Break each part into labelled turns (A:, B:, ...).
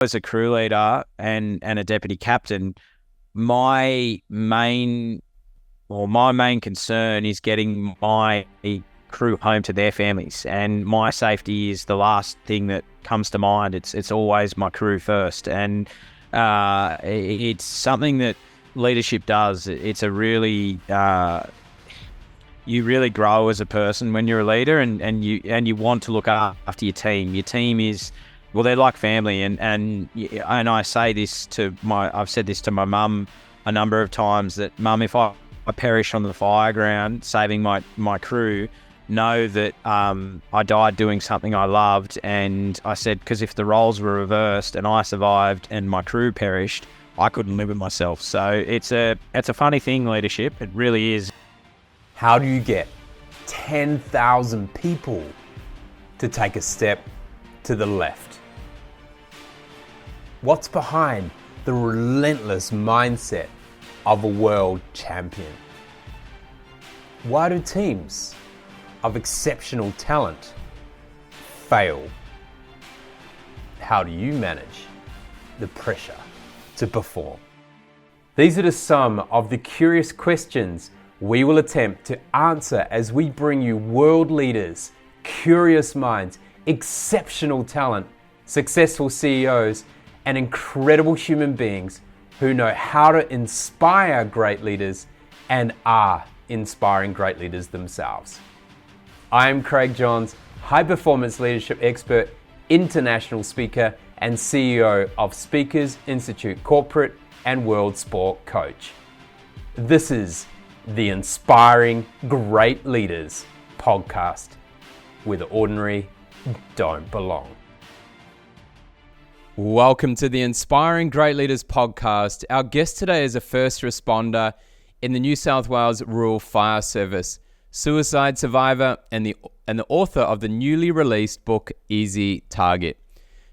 A: as a crew leader and a deputy captain, my main concern is getting my crew home to their families, and my safety is the last thing that comes to mind. It's always my crew first, and it's something that leadership does. It's a really you really grow as a person when you're a leader, and you want to look after your team. Your team is, well, they're like family, and I say this I've said this to my mum a number of times, that mum, if I perish on the fire ground saving my crew, know that I died doing something I loved. And I said, because if the roles were reversed and I survived and my crew perished, I couldn't live with myself. So it's a funny thing, leadership. It really is.
B: How do you get 10,000 people to take a step to the left? What's behind the relentless mindset of a world champion? Why do teams of exceptional talent fail? How do you manage the pressure to perform? These are just some of the curious questions we will attempt to answer as we bring you world leaders, curious minds, exceptional talent, successful CEOs, and incredible human beings who know how to inspire great leaders and are inspiring great leaders themselves. I am Craig Johns, high performance leadership expert, international speaker, and CEO of Speakers Institute Corporate and World Sport Coach. This is the Inspiring Great Leaders podcast, where the ordinary don't belong. Welcome to the Inspiring Great Leaders podcast. Our guest today is a first responder in the New South Wales Rural Fire Service, suicide survivor, and the author of the newly released book, Easy Target.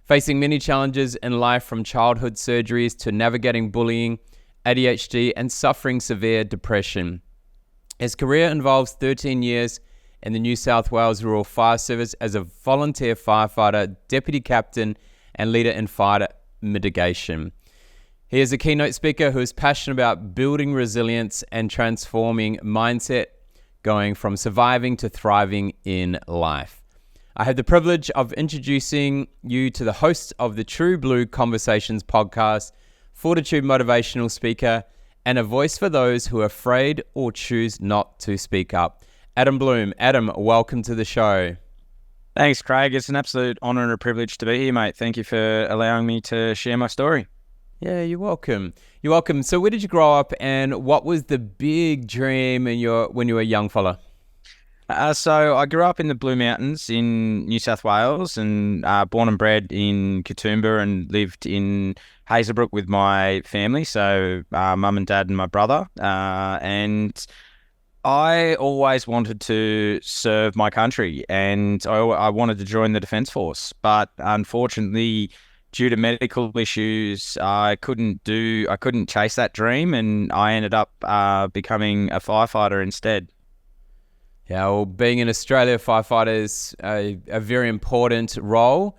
B: Facing many challenges in life, from childhood surgeries to navigating bullying, ADHD, and suffering severe depression. His career involves 13 years in the New South Wales Rural Fire Service as a volunteer firefighter, deputy captain, and leader in fire mitigation. He is a keynote speaker who is passionate about building resilience and transforming mindset, going from surviving to thriving in life. I have the privilege of introducing you to the host of the True Blue Conversations podcast, fortitude motivational speaker, and a voice for those who are afraid or choose not to speak up. Adam Blum. Adam, welcome to the show.
A: Thanks, Craig. It's an absolute honour and a privilege to be here, mate. Thank you for allowing me to share my story.
B: Yeah, you're welcome. You're welcome. So where did you grow up, and what was the big dream when you were a young fella?
A: So I grew up in the Blue Mountains in New South Wales, and born and bred in Katoomba, and lived in Hazelbrook with my family. So mum and dad and my brother. And I always wanted to serve my country, and I wanted to join the Defence Force. But unfortunately, due to medical issues, I couldn't chase that dream, and I ended up becoming a firefighter instead.
B: Yeah, well, being in Australia, firefighter is a very important role,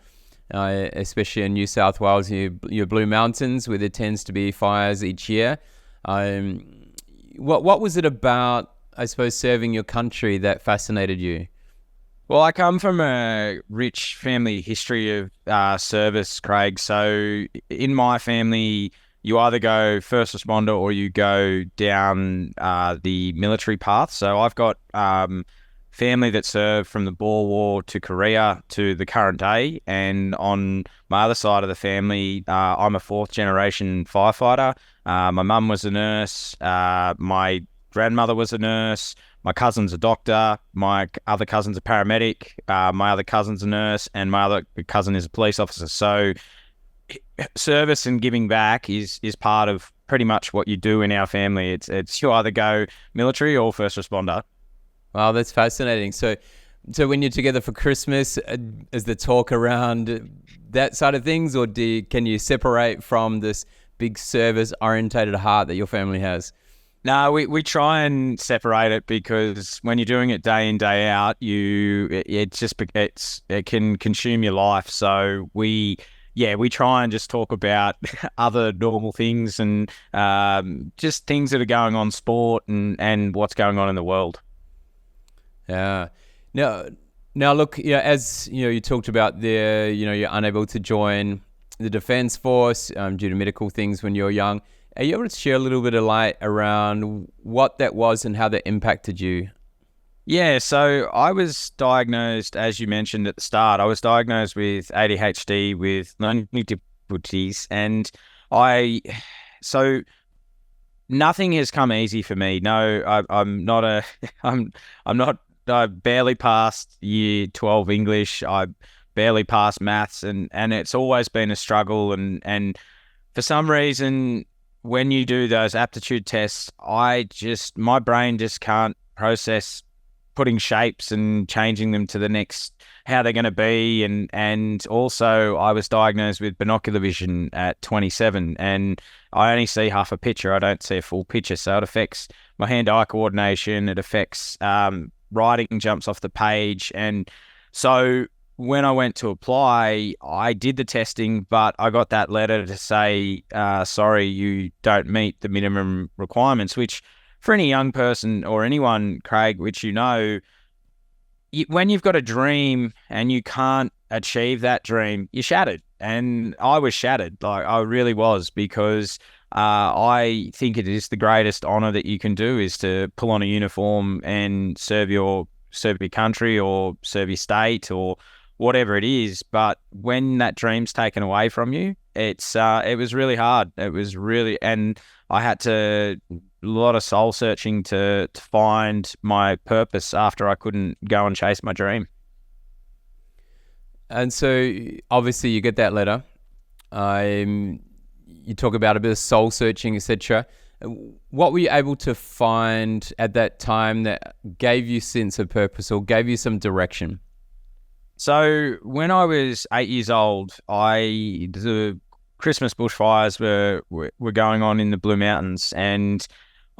B: especially in New South Wales, your Blue Mountains, where there tends to be fires each year. What was it about, I suppose, serving your country that fascinated you?
A: Well, I come from a rich family history of service, Craig. So in my family, you either go first responder or you go down the military path. So I've got family that served from the Boer War to Korea to the current day. And on my other side of the family, I'm a fourth generation firefighter. My mum was a nurse. My grandmother was a nurse. My cousin's a doctor. My other cousin's a paramedic. My other cousin's a nurse. And my other cousin is a police officer. So service and giving back is part of pretty much what you do in our family. It's you either go military or first responder.
B: Wow, that's fascinating. So when you're together for Christmas, is the talk around that side of things, or can you separate from this big service-orientated heart that your family has?
A: No, we try and separate it, because when you're doing it day in, day out, it can consume your life. So we yeah, we try and just talk about other normal things and just things that are going on sport and what's going on in the world.
B: Yeah. Now, now look, yeah, as you know, you talked about there, you know, you're unable to join the Defence Force due to medical things when you were young. Are you able to share a little bit of light around what that was and how that impacted you?
A: Yeah, so I was diagnosed, as you mentioned at the start, I was diagnosed with ADHD with learning difficulties, and I, so nothing has come easy for me. No, I'm not a, I'm not. I barely passed year 12 English. I barely passed maths, and it's always been a struggle. And for some reason, when you do those aptitude tests, my brain just can't process putting shapes and changing them to the next how they're going to be, and also I was diagnosed with binocular vision at 27, and I only see half a picture. I don't see a full picture, so it affects my hand-eye coordination. It affects writing jumps off the page, and so when I went to apply, I did the testing, but I got that letter to say, sorry, you don't meet the minimum requirements, which for any young person or anyone, Craig, which when you've got a dream and you can't achieve that dream, you're shattered. And I was shattered, like I really was, because I think it is the greatest honor that you can do is to pull on a uniform and serve your country or serve your state or whatever it is. But when that dream's taken away from you, it was really hard. It was really, and I had to a lot of soul searching to find my purpose after I couldn't go and chase my dream.
B: And so obviously you get that letter. You talk about a bit of soul searching, etc. What were you able to find at that time that gave you sense of purpose or gave you some direction?
A: So when I was 8 years old, the Christmas bushfires were going on in the Blue Mountains, and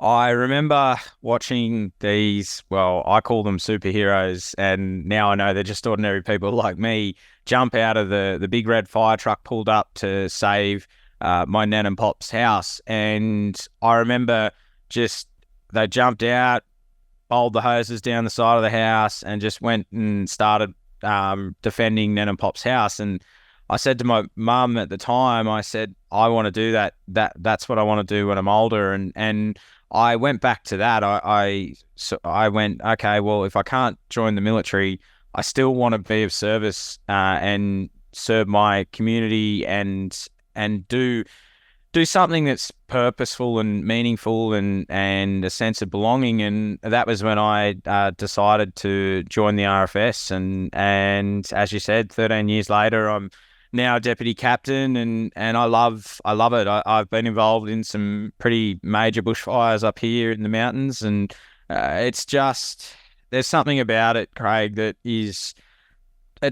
A: I remember watching these, well, I call them superheroes, and now I know they're just ordinary people like me, jump out of the big red fire truck pulled up to save my nan and pop's house. And I remember they jumped out, bowled the hoses down the side of the house, and just went and started defending nan and pop's house. And I said to my mum at the time, I said, I want to do that. That's what I want to do when I'm older. And I went back to that. I went, okay, well, if I can't join the military, I still want to be of service and serve my community and do something that's purposeful and meaningful and a sense of belonging. And that was when I decided to join the RFS. And as you said, 13 years later, I'm now a deputy captain, and I love it. I've been involved in some pretty major bushfires up here in the mountains, and it's just, there's something about it, Craig, it's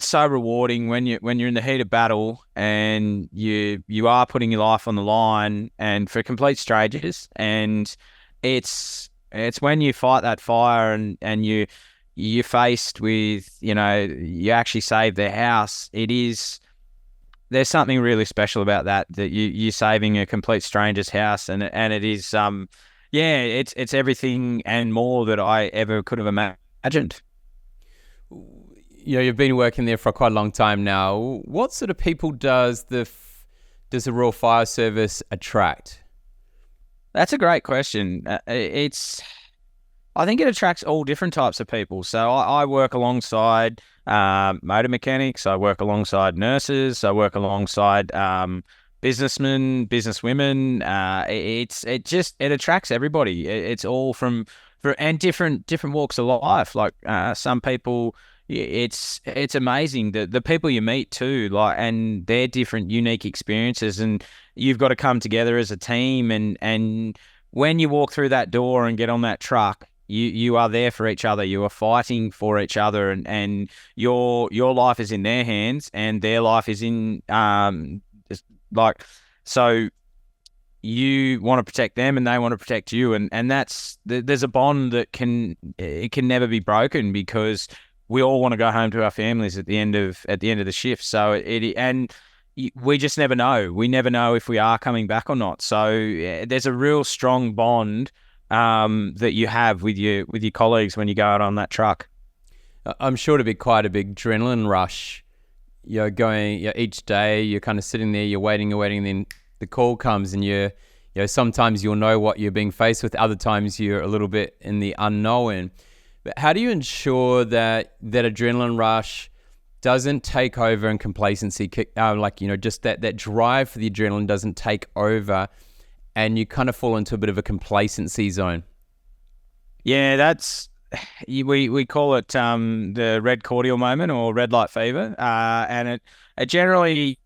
A: so rewarding when you're in the heat of battle and you are putting your life on the line and for complete strangers, and it's when you fight that fire and you're faced with, you actually save their house. There's something really special about that you're saving a complete stranger's house, and it is it's everything and more that I ever could have imagined.
B: You've been working there for quite a long time now. What sort of people does the Royal Fire Service attract?
A: That's a great question. I think it attracts all different types of people. So I work alongside motor mechanics. I work alongside nurses. I work alongside businessmen, businesswomen. It attracts everybody. It's all and different walks of life. Like some people, it's amazing the people you meet too, like, and their different unique experiences, and you've got to come together as a team. And when you walk through that door and get on that truck, you are there for each other. You are fighting for each other, and your life is in their hands, and their life is in so you want to protect them and they want to protect you, and there's a bond that can never be broken, because we all want to go home to our families at the end of the shift. So and we just never know. We never know if we are coming back or not. So there's a real strong bond that you have with your colleagues when you go out on that truck.
B: I'm sure it'd be quite a big adrenaline rush. You're going, each day, you're kind of sitting there, you're waiting, and then the call comes, and sometimes you'll know what you're being faced with. Other times you're a little bit in the unknown. But how do you ensure that adrenaline rush doesn't take over and complacency just that drive for the adrenaline doesn't take over and you kind of fall into a bit of a complacency zone?
A: Yeah, we call it the red cordial moment or red light fever, and it generally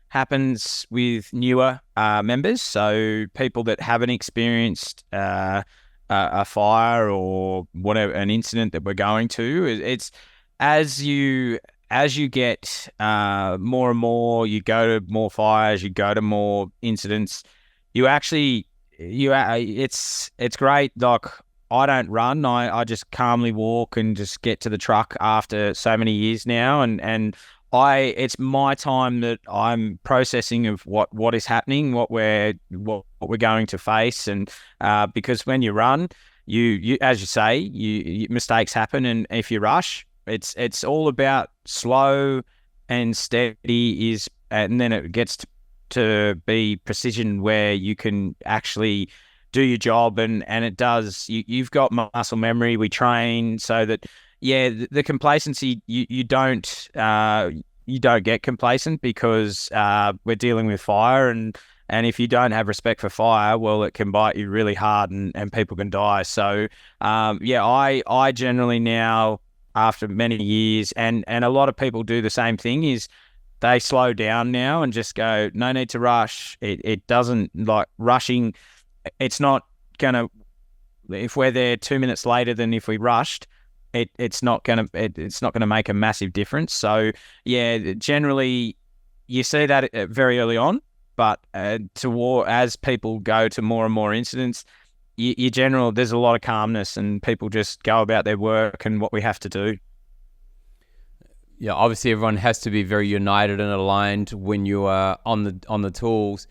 A: happens with newer members, so people that haven't experienced a fire or whatever, an incident that we're going to. It's as you get more and more, you go to more fires, you go to more incidents. It's great. Like, I don't run. I just calmly walk and just get to the truck after so many years now, and it's my time that I'm processing of what is happening, what we're going to face, and because when you run, you as you say, mistakes happen, and if you rush, it's all about slow and steady and then it gets to be precision where you can actually do your job, and it does. You've got muscle memory. We train so that the complacency you don't get complacent because we're dealing with fire, and if you don't have respect for fire, well, it can bite you really hard, and people can die. So I generally now, after many years, and a lot of people do the same thing, is they slow down now and just go, no need to rush. It doesn't, like, rushing. It's not gonna, if we're there 2 minutes later than if we rushed, it's not gonna make a massive difference. So generally you see that very early on, but as people go to more and more incidents, there's a lot of calmness and people just go about their work and what we have to do.
B: Yeah, obviously everyone has to be very united and aligned when you are on the tools.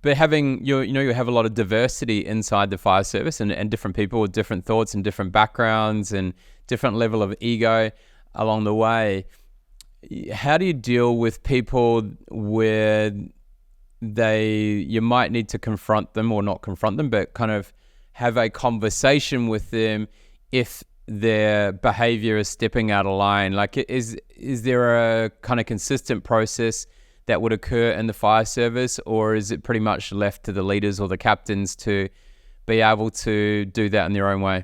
B: But having you have a lot of diversity inside the fire service and different people with different thoughts and different backgrounds and different level of ego along the way. How do you deal with people where you might need to confront them, or not confront them, but kind of have a conversation with them if their behavior is stepping out of line? Like, is there a kind of consistent process that would occur in the fire service, or is it pretty much left to the leaders or the captains to be able to do that in their own way?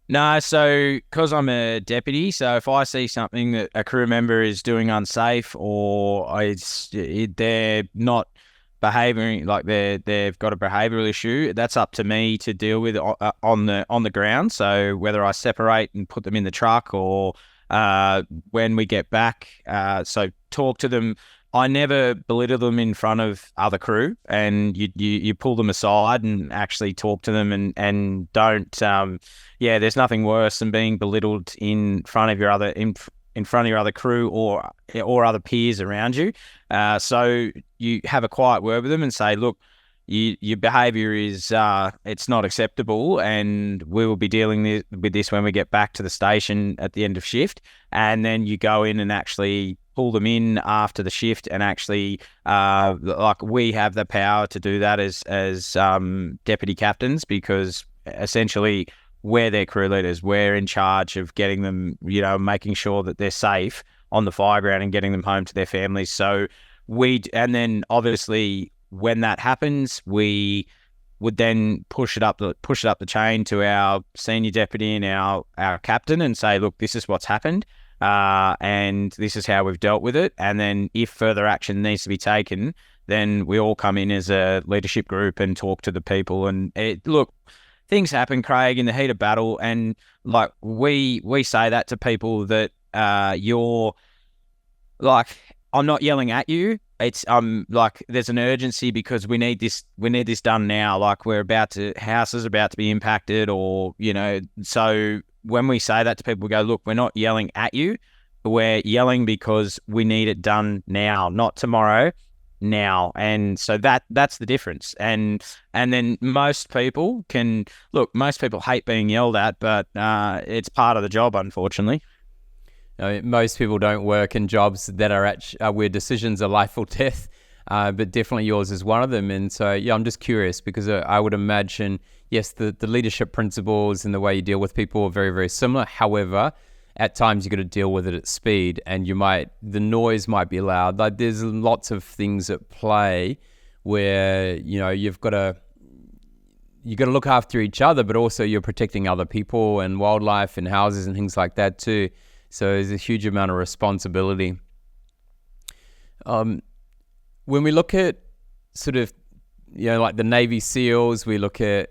A: No, so because I'm a deputy, so if I see something that a crew member is doing unsafe, or they're not behaving like they've got a behavioural issue, that's up to me to deal with on the ground. So whether I separate and put them in the truck, or when we get back, so talk to them. I never belittle them in front of other crew, and you pull them aside and actually talk to them, and don't. There's nothing worse than being belittled in front of your other crew or other peers around you. So you have a quiet word with them and say, look, your behaviour is it's not acceptable, and we will be dealing with this when we get back to the station at the end of shift. And then you go in and actually pull them in after the shift, and actually we have the power to do that as deputy captains, because essentially we're their crew leaders. We're in charge of getting them, making sure that they're safe on the fire ground and getting them home to their families. So and then obviously when that happens, we would then push it up the chain to our senior deputy and our captain and say, look, this is what's happened, and this is how we've dealt with it. And then if further action needs to be taken, then we all come in as a leadership group and talk to the people. And look, things happen, Craig, in the heat of battle, and like we say that to people, that you're like, I'm not yelling at you. It's like there's an urgency because we need this done now. Like, house is about to be impacted, or so when we say that to people, we go, look, we're not yelling at you. we're yelling because we need it done now, not tomorrow, now. And so that's the difference. And then most people hate being yelled at, but it's part of the job, unfortunately.
B: Most people don't work in jobs that are where decisions are life or death, but definitely yours is one of them. And so, yeah, I'm just curious because I would imagine, yes, the leadership principles and the way you deal with people are very, very similar. However, at times you got to deal with it at speed, and the noise might be loud. Like there's lots of things at play where you've got to look after each other, but also you're protecting other people and wildlife and houses and things like that too. So there's a huge amount of responsibility. When we look at sort of, like the Navy SEALs, we look at,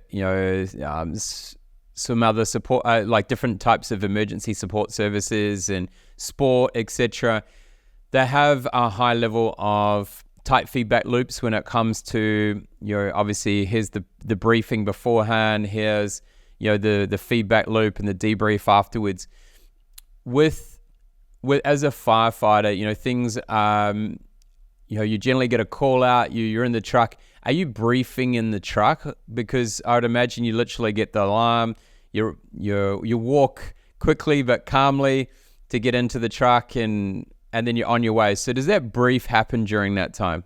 B: some other support, like different types of emergency support services and sport, etc. They have a high level of tight feedback loops when it comes to, obviously here's the briefing beforehand, here's, the feedback loop and the debrief afterwards. With as a firefighter, things, you generally get a call out, you're in the truck. Are you briefing in the truck? Because I would imagine you literally get the alarm, you walk quickly but calmly to get into the truck and then you're on your way. So does that brief happen during that time?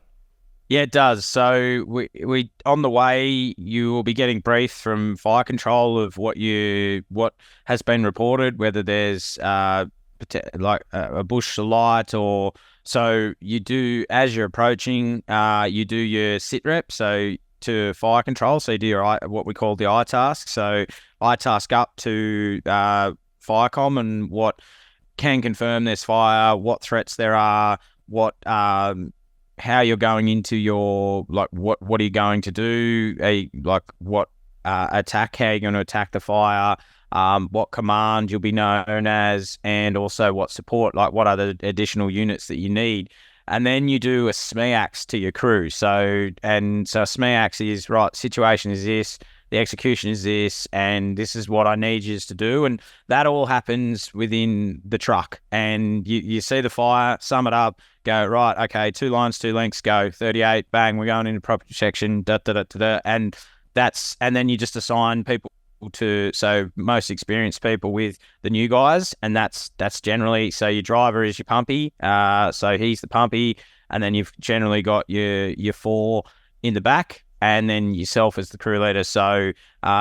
A: Yeah, it does. So we on the way, you will be getting briefed from fire control of what has been reported, whether there's like a bush light, or so you do as you're approaching. You do your sit rep, so to fire control. So you do your what we call the I task. So I task up to Firecom and what can confirm there's fire, what threats there are, what how you're going into your, like, what are you going to do, what attack, how you're going to attack the fire, what command you'll be known as, and also what support, like what other additional units that you need. And then you do a SMEAX to your crew. So SMEAX is, right, situation is this, the execution is this, and this is what I need you to do. And that all happens within the truck. And you see the fire, sum it up, go, right, okay, 2 lines, 2 lengths, go, 38, bang, we're going into proper section, and then you just assign people to, so most experienced people with the new guys, and that's generally, so your driver is your pumpy, so he's the pumpy, and then you've generally got your 4 in the back, and then yourself as the crew leader. So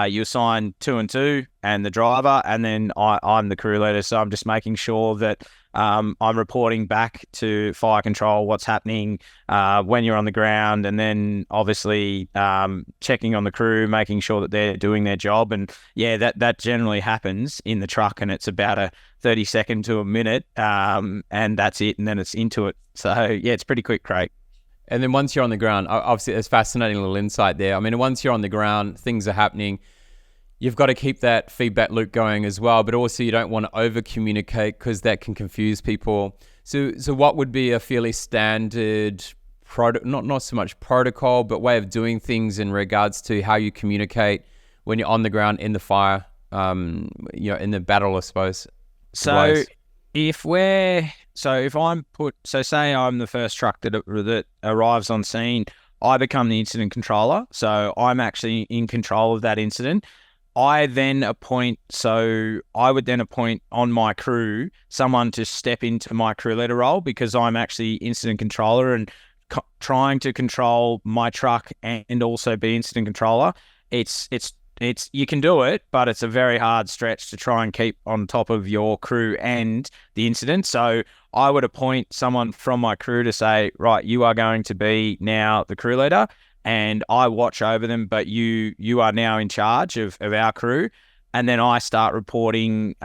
A: you assign 2 and 2 and the driver, and then I'm the crew leader. So I'm just making sure that I'm reporting back to fire control what's happening when you're on the ground, and then obviously checking on the crew, making sure that they're doing their job. And yeah, that generally happens in the truck, and it's about a 30-second to a minute, and that's it, and then it's into it. So yeah, it's pretty quick, Craig.
B: And then once you're on the ground, obviously there's fascinating little insight there. I mean, once you're on the ground, things are happening. You've got to keep that feedback loop going as well, but also you don't want to over communicate because that can confuse people. So what would be a fairly standard not so much protocol, but way of doing things in regards to how you communicate when you're on the ground in the fire, in the battle, I suppose?
A: So if say I'm the first truck that arrives on scene, I become the incident controller. So I'm actually in control of that incident. I would then appoint on my crew someone to step into my crew leader role, because I'm actually incident controller and trying to control my truck and also be incident controller. It's you can do it, but it's a very hard stretch to try and keep on top of your crew and the incident. So I would appoint someone from my crew to say, right, you are going to be now the crew leader, and I watch over them, but you are now in charge of our crew. And then I start reporting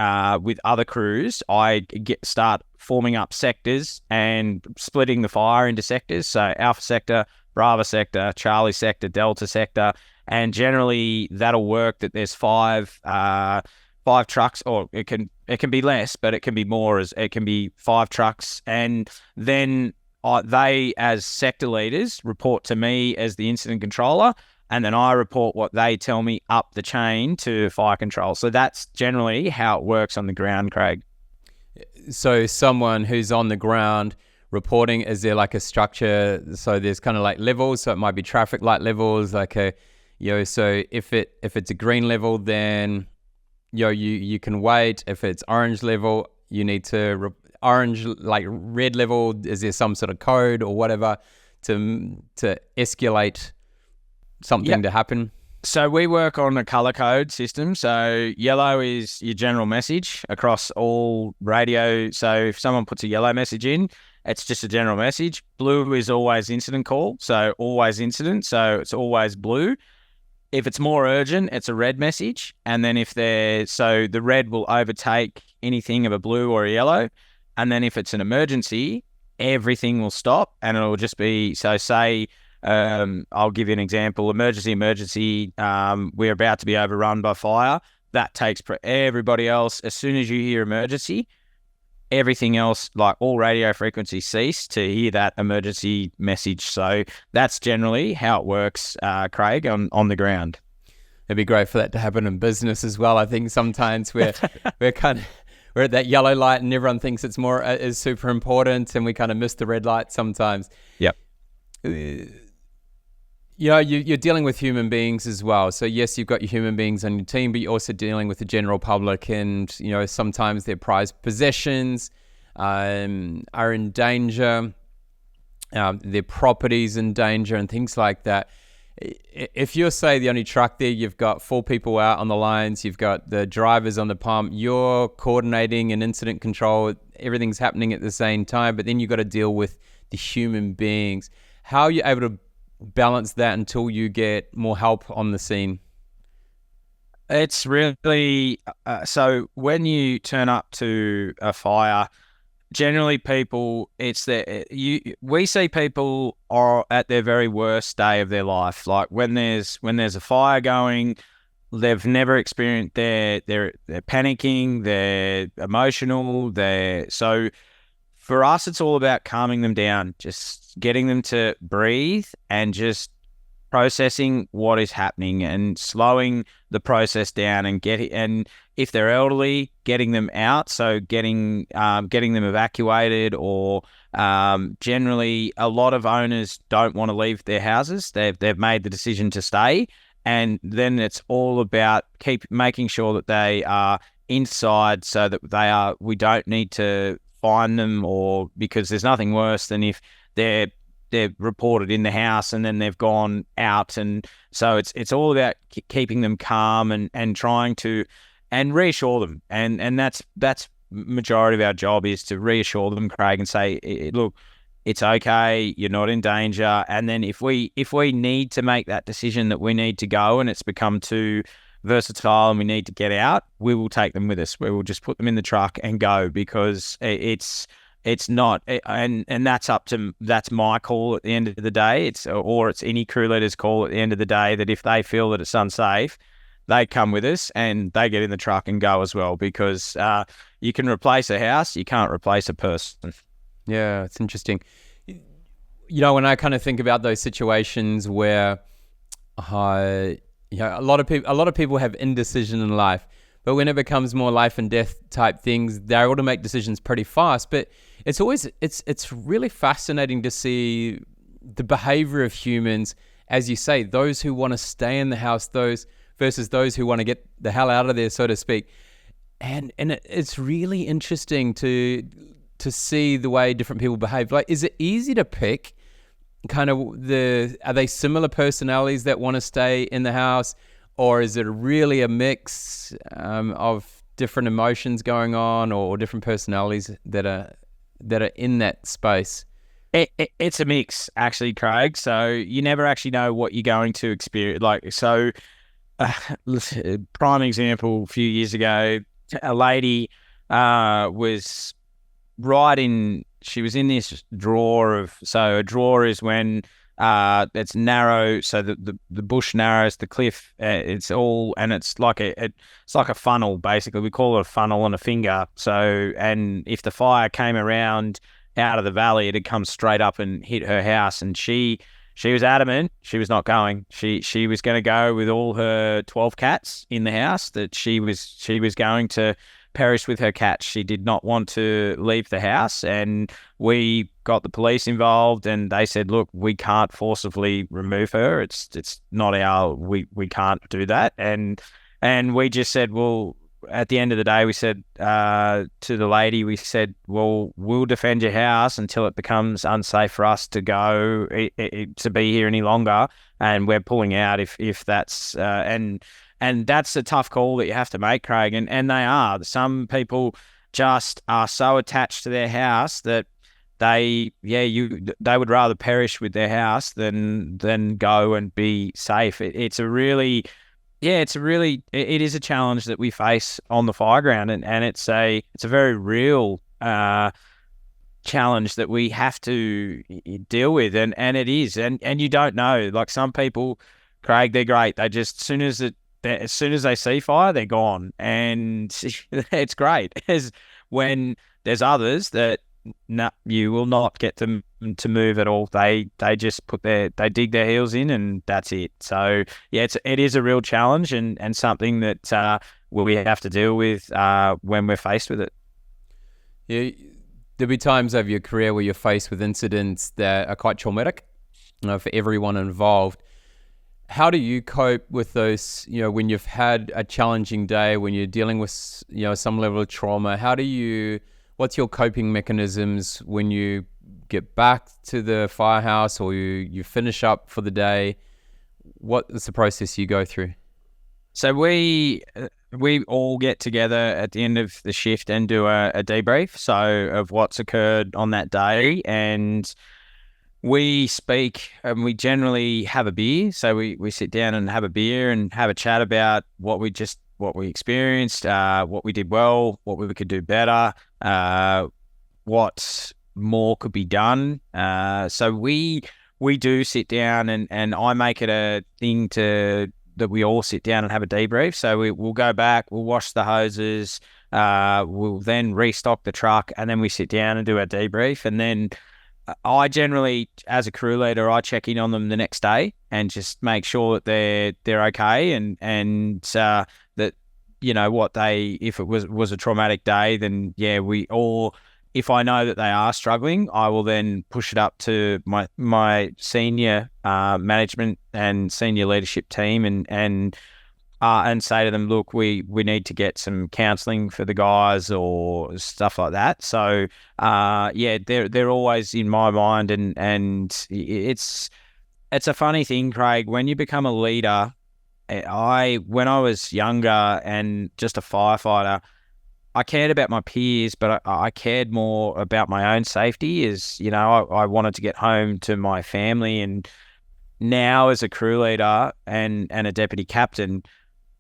A: with other crews. I start forming up sectors and splitting the fire into sectors. So Alpha Sector, Bravo Sector, Charlie Sector, Delta Sector. And generally that'll work that there's 5 trucks, or it can be less, but it can be more, as it can be 5 trucks. And then they, as sector leaders, report to me as the incident controller, and then I report what they tell me up the chain to fire control. So that's generally how it works on the ground, Craig.
B: So someone who's on the ground reporting, is there like a structure? So there's kind of like levels. So it might be traffic light levels, like so if it's a green level, then you can wait. If it's orange level, you need to orange, like red level. Is there some sort of code or whatever to escalate something to happen?
A: So we work on a color code system. So yellow is your general message across all radio. So if someone puts a yellow message in, it's just a general message. Blue is always incident call. So always incident. So it's always blue. If it's more urgent, it's a red message. And then so the red will overtake anything of a blue or a yellow. And then if it's an emergency, everything will stop and it'll just be, so say, I'll give you an example. Emergency. We're about to be overrun by fire. That takes everybody else. As soon as you hear emergency, everything else, like all radio frequencies, cease to hear that emergency message. So that's generally how it works, Craig, on the ground.
B: It'd be great for that to happen in business as well. I think sometimes we're at that yellow light and everyone thinks it's is super important, and we kind of miss the red light sometimes.
A: Yep.
B: You're dealing with human beings as well. So yes, you've got your human beings on your team, but you're also dealing with the general public, and sometimes their prized possessions are in danger, their properties in danger, and things like that. If you're, say, the only truck there, you've got 4 people out on the lines, you've got the drivers on the pump, you're coordinating and incident control, everything's happening at the same time, but then you've got to deal with the human beings. How are you able to balance that until you get more help on the scene?
A: It's really so when you turn up to a fire, generally people, we see people are at their very worst day of their life. Like when there's a fire going, they've never experienced, they're panicking, they're emotional, so for us, it's all about calming them down, just getting them to breathe and just processing what is happening and slowing the process down, and if they're elderly, getting them out. So getting them evacuated, or generally a lot of owners don't want to leave their houses. They've made the decision to stay, and then it's all about making sure that they are inside, so that we don't need to find them, or because there's nothing worse than if they're reported in the house and then they've gone out. And so it's all about keeping them calm and trying to reassure them, and that's majority of our job, is to reassure them, Craig, and say, look, it's okay, you're not in danger. And then if we need to make that decision that we need to go and it's become too versatile and we need to get out, we will take them with us. We will just put them in the truck and go, because it's not, and that's my call at the end of the day. It's any crew leader's call at the end of the day, that if they feel that it's unsafe, they come with us and they get in the truck and go as well, because you can replace a house, you can't replace a person.
B: Yeah, it's interesting. When I kind of think about those situations where a lot of people have indecision in life, but when it becomes more life and death type things, they're able to make decisions pretty fast. But it's really fascinating to see the behavior of humans, as you say, those who want to stay in the house, those versus those who want to get the hell out of there, so to speak. And it's really interesting to see the way different people behave. Like, is it easy to pick kind of are they similar personalities that want to stay in the house, or is it really a mix of different emotions going on, or different personalities that are in that space?
A: It's a mix, actually, Craig. So you never actually know what you're going to experience. Like, so prime example, a few years ago, a lady was she was in this drawer so a drawer is when it's narrow, so the bush narrows, the cliff, it's like a funnel, basically. We call it a funnel and a finger. So, and if the fire came around out of the valley, it'd come straight up and hit her house. And she was adamant she was not going. She was going to go with all her 12 cats in the house, that she was going to perished with her cat. She did not want to leave the house, and we got the police involved, and they said, look, we can't forcibly remove her. It's not we can't do that. And we just said, well, at the end of the day, we said to the lady, we said, well, we'll defend your house until it becomes unsafe for us to go to be here any longer, and we're pulling out if that's and that's a tough call that you have to make, Craig. And they are. Some people just are so attached to their house that they would rather perish with their house than go and be safe. It is a challenge that we face on the fire ground, and it's a very real challenge that we have to deal with, and it is, and you don't know. Like some people, Craig, they're great. They just as soon as they see fire, they're gone, and it's great. As when there's others that you will not get them to move at all. They just they dig their heels in, and that's it. So yeah, it is a real challenge, and something that we have to deal with when we're faced with it.
B: Yeah, there'll be times over your career where you're faced with incidents that are quite traumatic, for everyone involved. How do you cope with those, when you've had a challenging day, when you're dealing with, some level of trauma? What's your coping mechanisms when you get back to the firehouse or you finish up for the day? What is the process you go through?
A: So we all get together at the end of the shift and do a debrief, so of what's occurred on that day, and we speak, and we generally have a beer. So we sit down and have a beer and have a chat about what we experienced, what we did well, what we could do better, what more could be done. So we do sit down, and I make it a thing that we all sit down and have a debrief. So we'll go back, we'll wash the hoses, we'll then restock the truck, and then we sit down and do our debrief. And then I generally, as a crew leader, I check in on them the next day and just make sure that they're okay, and that if it was a traumatic day, then if I know that they are struggling, I will then push it up to my senior management and senior leadership team and say to them, look, we need to get some counselling for the guys or stuff like that. So they're always in my mind, and it's a funny thing, Craig, when you become a leader. When I was younger and just a firefighter, I cared about my peers, but I cared more about my own safety. I wanted to get home to my family. And now as a crew leader and a deputy captain,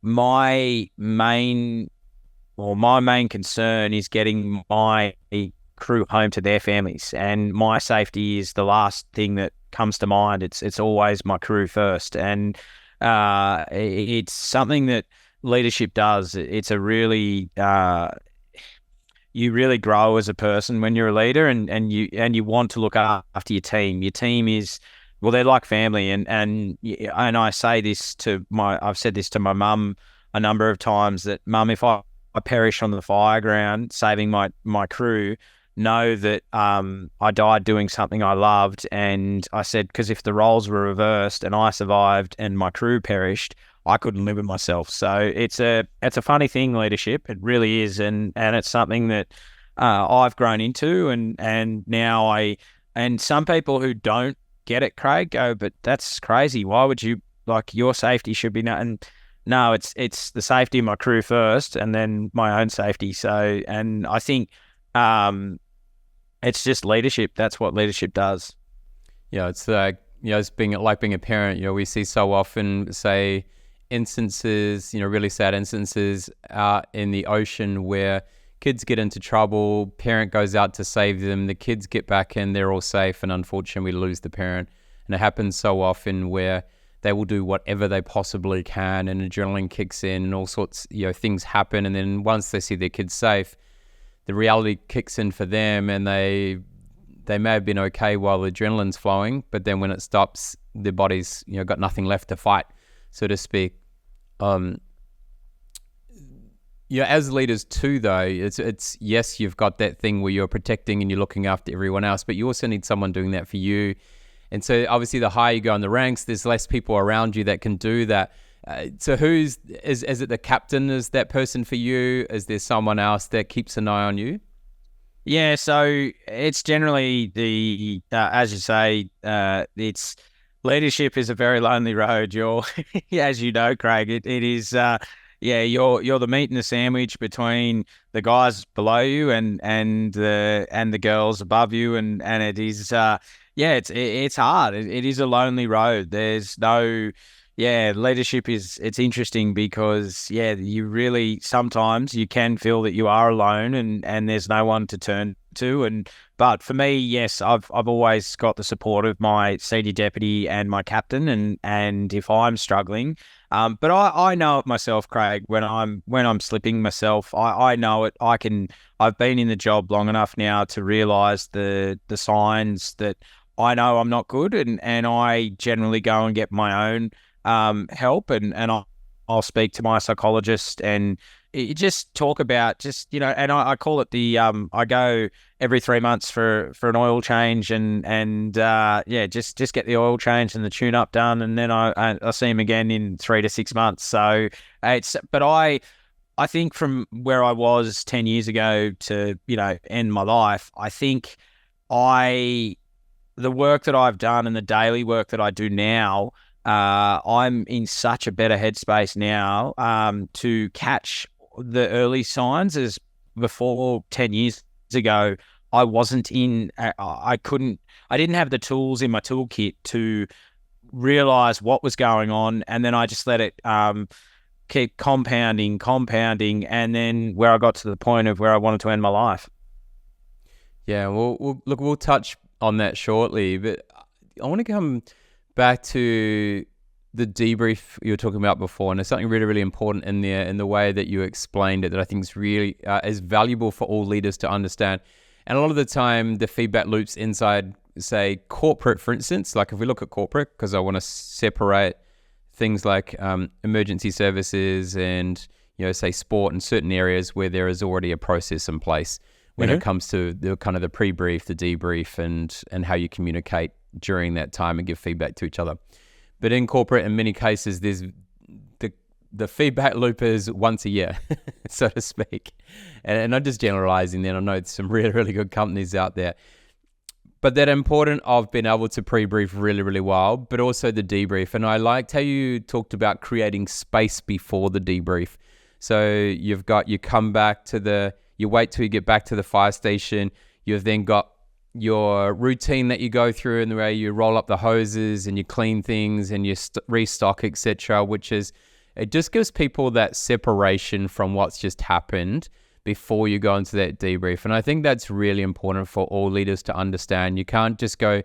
A: my main concern is getting my crew home to their families, and my safety is the last thing that comes to mind. It's always my crew first, and it's something that leadership does. It's a really you really grow as a person when you're a leader, and you want to look after your team. Your team is, well, they're like family, and I say this I've said this to my mum a number of times, that mum, if I perish on the fire ground saving my crew, know that I died doing something I loved. And I said, because if the roles were reversed and I survived and my crew perished, I couldn't live with myself. So it's a funny thing, leadership. It really is, and it's something that I've grown into, and now and some people who don't get it, Craig, go, but that's crazy. Why would you, your safety should be nothing? No, it's the safety of my crew first, and then my own safety. So, and I think it's just leadership. That's what leadership does.
B: Yeah, it's it's being a parent. We see so often, say, instances, really sad instances out in the ocean where kids get into trouble, parent goes out to save them, the kids get back in, they're all safe, and unfortunately we lose the parent. And it happens so often where they will do whatever they possibly can, and adrenaline kicks in, and all sorts, things happen. And then once they see their kids safe, the reality kicks in for them, and they may have been okay while the adrenaline's flowing, but then when it stops, their body's got nothing left to fight, so to speak. Yeah, as leaders too, though, it's yes, you've got that thing where you're protecting and you're looking after everyone else, but you also need someone doing that for you. And so obviously the higher you go in the ranks, there's less people around you that can do that. So is it the captain is that person for you? Is there someone else that keeps an eye on you?
A: Yeah, so it's generally the as you say, it's leadership is a very lonely road. You're, as you know, Craig, it is. Yeah, you're the meat and the sandwich between the guys below you and the girls above you, and it is. Yeah, it's hard. It is a lonely road. There's no. Yeah, leadership it's interesting because you really sometimes you can feel that you are alone and there's no one to turn to. But for me, yes, I've always got the support of my senior deputy and my captain, and if I'm struggling, but I know it myself, Craig, when I'm slipping myself, I know it. I've been in the job long enough now to realise the signs that I know I'm not good, and I generally go and get my own help, and I'll speak to my psychologist and just talk about and I call it the I go every 3 months for an oil change and just get the oil change and the tune up done, and then I see him again in 3 to 6 months. So but I think from where I was 10 years ago to end my life, I think the work that I've done and the daily work that I do now, I'm in such a better headspace now to catch the early signs. As before 10 years ago, I wasn't in, I didn't have the tools in my toolkit to realize what was going on. And then I just let it keep compounding. And then where I got to the point of where I wanted to end my life.
B: Yeah, we'll touch on that shortly, but I want to come back to the debrief you were talking about before, and there's something really, really important in there in the way that you explained it that I think is really is valuable for all leaders to understand. And a lot of the time, the feedback loops inside, say, corporate, for instance, like if we look at corporate, because I want to separate things like emergency services and, say, sport and certain areas where there is already a process in place when it comes to the kind of the pre-brief, the debrief, and how you communicate during that time and give feedback to each other. But in corporate, in many cases, there's the feedback loop is once a year, so to speak. And I'm just generalizing then. I know there's some really, really good companies out there. But that important of being able to pre-brief really, really well, but also the debrief. And I liked how you talked about creating space before the debrief. So you wait till you get back to the fire station. You've then got your routine that you go through and the way you roll up the hoses and you clean things and you restock, etc., it just gives people that separation from what's just happened before you go into that debrief. And I think that's really important for all leaders to understand. You can't just go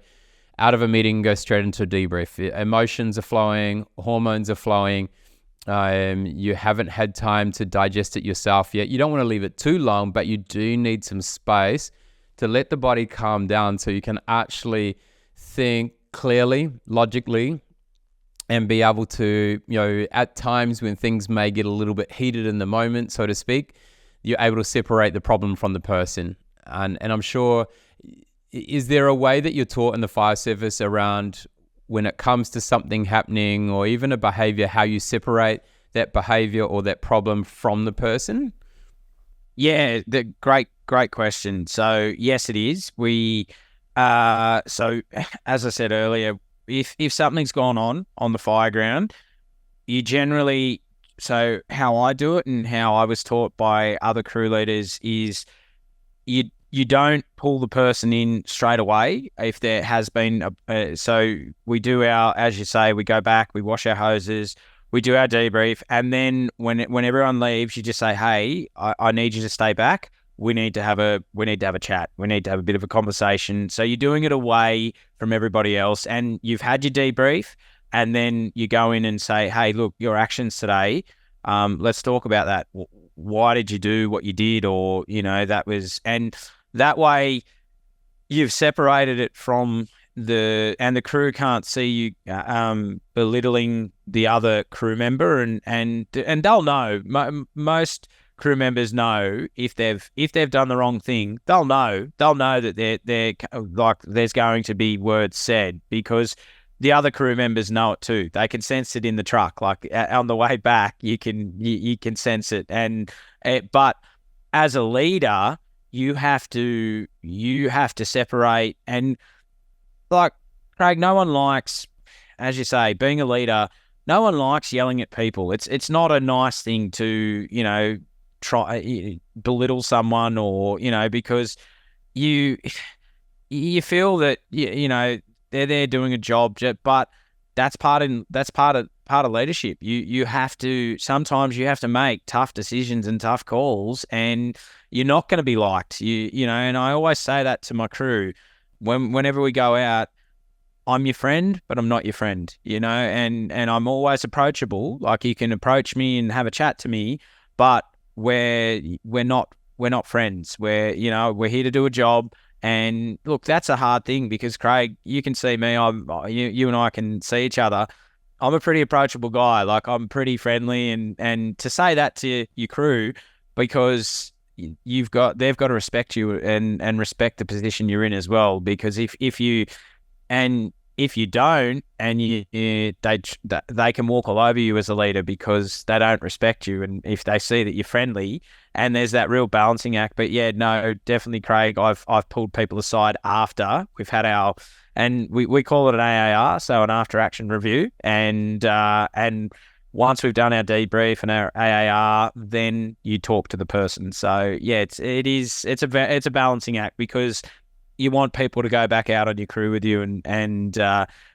B: out of a meeting and go straight into a debrief. Emotions are flowing, hormones are flowing. You haven't had time to digest it yourself yet. You don't want to leave it too long, but you do need some space to let the body calm down so you can actually think clearly, logically, and be able to, at times when things may get a little bit heated in the moment, so to speak, you're able to separate the problem from the person. And I'm sure, is there a way that you're taught in the fire service around when it comes to something happening or even a behavior, how you separate that behavior or that problem from the person?
A: Yeah, great question. So yes, it is. So as I said earlier, if something's gone on the fire ground, you generally, so how I do it and how I was taught by other crew leaders is you don't pull the person in straight away if there has been so we do as you say, we go back, we wash our hoses, we do our debrief, and then when everyone leaves, you just say, hey, I need you to stay back. We need to have a chat. We need to have a bit of a conversation. So you're doing it away from everybody else, and you've had your debrief, and then you go in and say, hey, look, your actions today, let's talk about that. Why did you do what you did? Or, and that way you've separated it from and the crew can't see you belittling the other crew member, and they'll know. Most crew members know if they've done the wrong thing, they'll know that they're like there's going to be words said, because the other crew members know it too. They can sense it in the truck. Like on the way back, you can sense it. But as a leader, you have to separate. And like Craig, no one likes, as you say, being a leader. No one likes yelling at people. It's not a nice thing to try belittle someone, or because you feel that they're there doing a job, but that's part of leadership. You have to, sometimes you have to make tough decisions and tough calls, and you're not going to be liked. And I always say that to my crew whenever we go out. I'm your friend, but I'm not your friend, and I'm always approachable. Like, you can approach me and have a chat to me, but we're not friends. We're here to do a job. And look, that's a hard thing, because Craig, you can see me. You and I can see each other. I'm a pretty approachable guy. Like, I'm pretty friendly, and to say that to your crew, because they've got to respect you and respect the position you're in as well. Because if you don't, and they can walk all over you as a leader because they don't respect you, and if they see that you're friendly, and there's that real balancing act. But yeah, no, definitely, Craig, I've pulled people aside after we've had and we call it an AAR, so an after action review, and once we've done our debrief and our AAR, then you talk to the person. So yeah, it's a balancing act, because you want people to go back out on your crew with you, and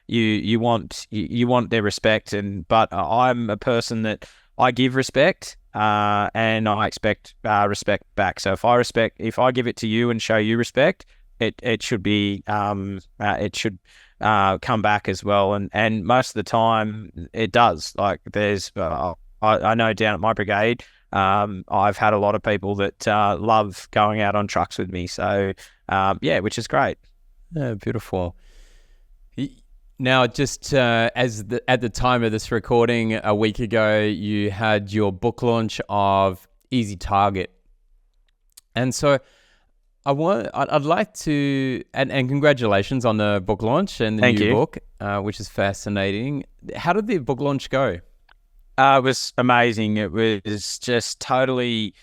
A: you want their respect, but I'm a person that I give respect, and I expect respect back. So if I give it to you and show you respect, it should be it should come back as well, and most of the time it does. Like, there's I know down at my brigade, I've had a lot of people that love going out on trucks with me. So which is great.
B: Yeah, beautiful. Now, just at the time of this recording, a week ago, you had your book launch of Easy Target, and so I'd like to, and congratulations on the book launch and the
A: Thank
B: new
A: you.
B: book, which is fascinating. How did the book launch go?
A: It was amazing. It was just totally.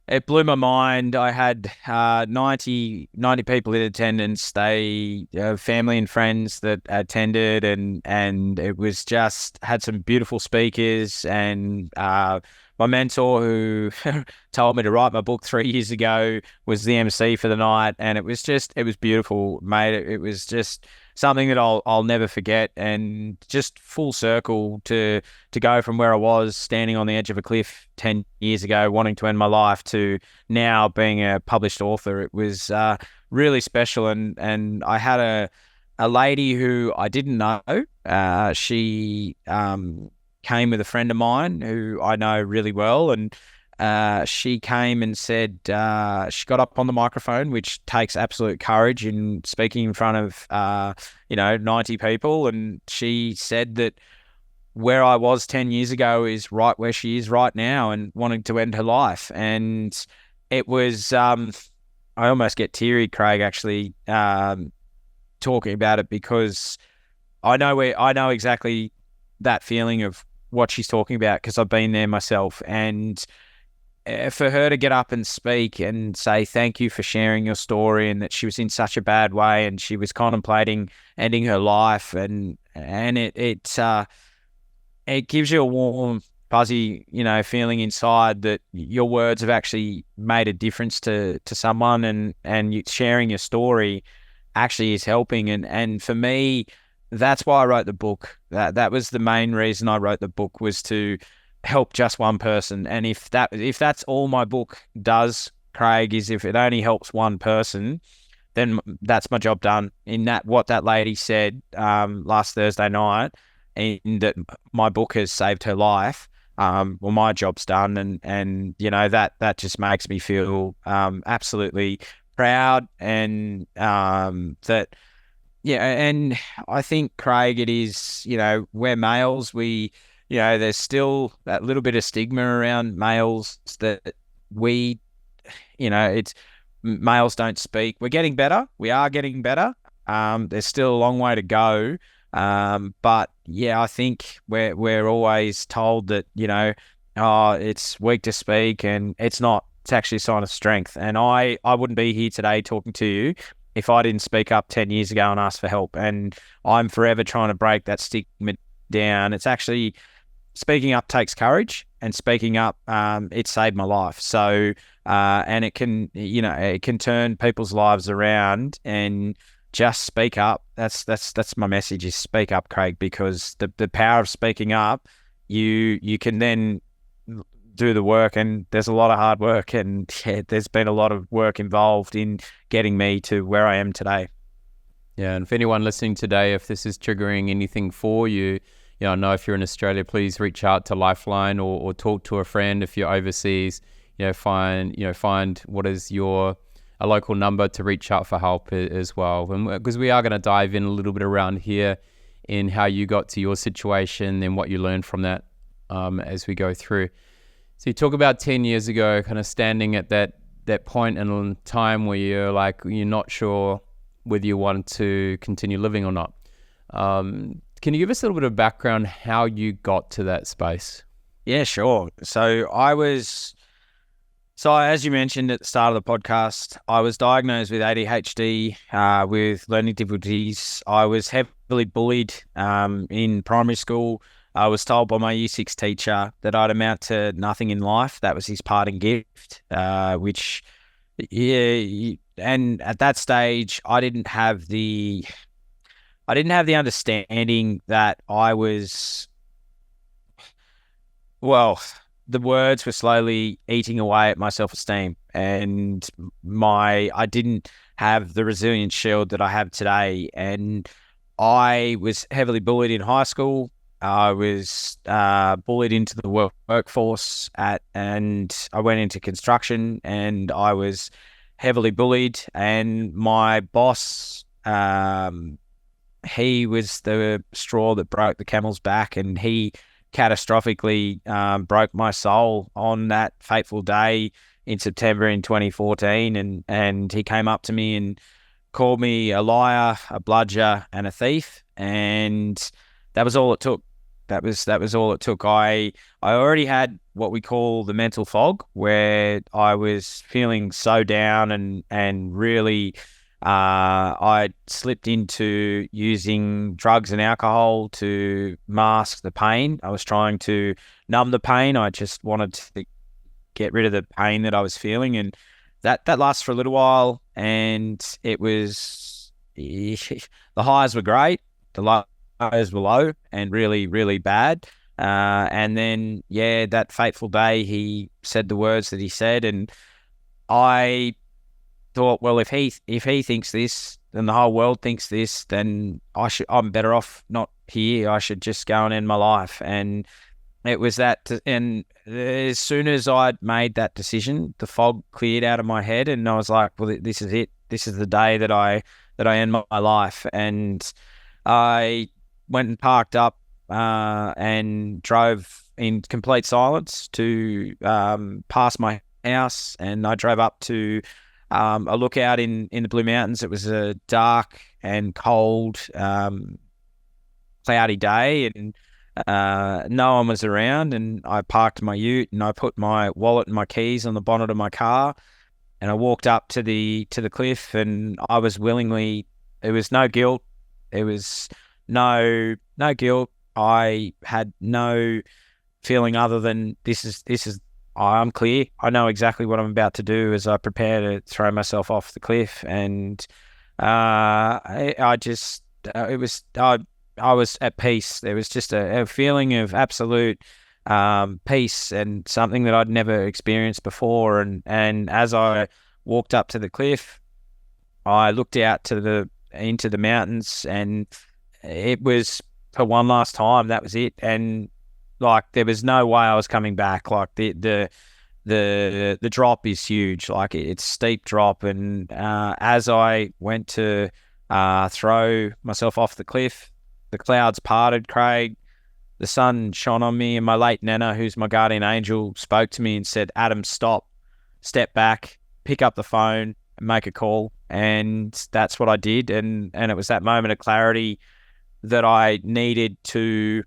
A: It blew my mind. I had 90 people in attendance. They family and friends that attended, and it was just had some beautiful speakers. And my mentor, who told me to write my book 3 years ago, was the MC for the night, and it was beautiful, mate. It was just something that I'll never forget, and just full circle to go from where I was standing on the edge of a cliff 10 years ago, wanting to end my life, to now being a published author. It was really special, and I had a lady who I didn't know. She came with a friend of mine who I know really well, and she came and said, she got up on the microphone, which takes absolute courage in speaking in front of 90 people, and she said that where I was 10 years ago is right where she is right now, and wanting to end her life. And it was I almost get teary, Craig, actually, talking about it, because I know exactly that feeling of what she's talking about, because I've been there myself. And for her to get up and speak and say thank you for sharing your story, and that she was in such a bad way and she was contemplating ending her life, and it gives you a warm, fuzzy, feeling inside that your words have actually made a difference to someone, and you sharing your story actually is helping. And for me, that's why I wrote the book. That was the main reason I wrote the book, was to help just one person. And if that's all my book does, Craig, is if it only helps one person, then that's my job done. In that, what that lady said last Thursday night, in that my book has saved her life, well, my job's done. And that just makes me feel absolutely proud. And that, yeah, and I think, Craig, it is, we're males, there's still that little bit of stigma around males, that we, it's males don't speak. We're getting better. We are getting better. There's still a long way to go. But yeah, I think we're always told that, oh, it's weak to speak, and it's not. It's actually a sign of strength. And I wouldn't be here today talking to you if I didn't speak up 10 years ago and ask for help. And I'm forever trying to break that stigma down. It's actually, speaking up takes courage, and speaking up, it saved my life. So, and it can, it can turn people's lives around, and just speak up. That's my message, is speak up, Craig, because the power of speaking up, you can then do the work. And there's a lot of hard work, and there's been a lot of work involved in getting me to where I am today.
B: Yeah, and if anyone listening today, if this is triggering anything for you, I know if you're in Australia, please reach out to Lifeline or talk to a friend. If you're overseas, find what is a local number to reach out for help as well. And because we are going to dive in a little bit around here in how you got to your situation and what you learned from that as we go through. So you talk about 10 years ago, kind of standing at that point in time where you're not sure whether you want to continue living or not. Can you give us a little bit of background how you got to that space?
A: Yeah, sure. So as you mentioned at the start of the podcast, I was diagnosed with ADHD, with learning difficulties. I was heavily bullied in primary school. I was told by my Year 6 teacher that I'd amount to nothing in life. That was his parting gift, and at that stage, I didn't have the understanding that I was, the words were slowly eating away at my self-esteem, and I didn't have the resilient shield that I have today. And I was heavily bullied in high school. I was bullied into the workforce and I went into construction, and I was heavily bullied. And my boss, he was the straw that broke the camel's back, and he catastrophically broke my soul on that fateful day in September in 2014. And he came up to me and called me a liar, a bludger, and a thief. And that was all it took. That was all it took. I already had what we call the mental fog, where I was feeling so down and really I slipped into using drugs and alcohol to mask the pain. I was trying to numb the pain. I just wanted to get rid of the pain that I was feeling, and that lasted for a little while. And it was the highs were great, the lows were low and really, really bad. And then, that fateful day, he said the words that he said, and I thought, well, if he thinks this, then the whole world thinks this, then I'm better off not here. I should just go and end my life. And it was that. And as soon as I'd made that decision, the fog cleared out of my head, and I was like, well, this is it. This is the day that I end my life. And I went and parked up and drove in complete silence to past my house, and I drove up to a lookout in the Blue Mountains. It was a dark and cold, cloudy day, and no one was around. And I parked my ute, and I put my wallet and my keys on the bonnet of my car, and I walked up to the cliff. And I was willingly. There was no guilt. There was no guilt. I had no feeling other than this is. I'm clear. I know exactly what I'm about to do as I prepare to throw myself off the cliff. And I was at peace. There was just a feeling of absolute peace, and something that I'd never experienced before. And as I walked up to the cliff, I looked out into the mountains, and it was for one last time. That was it. And there was no way I was coming back. The drop is huge. It's steep drop. And as I went to throw myself off the cliff, the clouds parted, Craig. The sun shone on me, and my late Nana, who's my guardian angel, spoke to me and said, "Adam, stop. step back, pick up the phone, and make a call. And that's what I did. And it was that moment of clarity that I needed to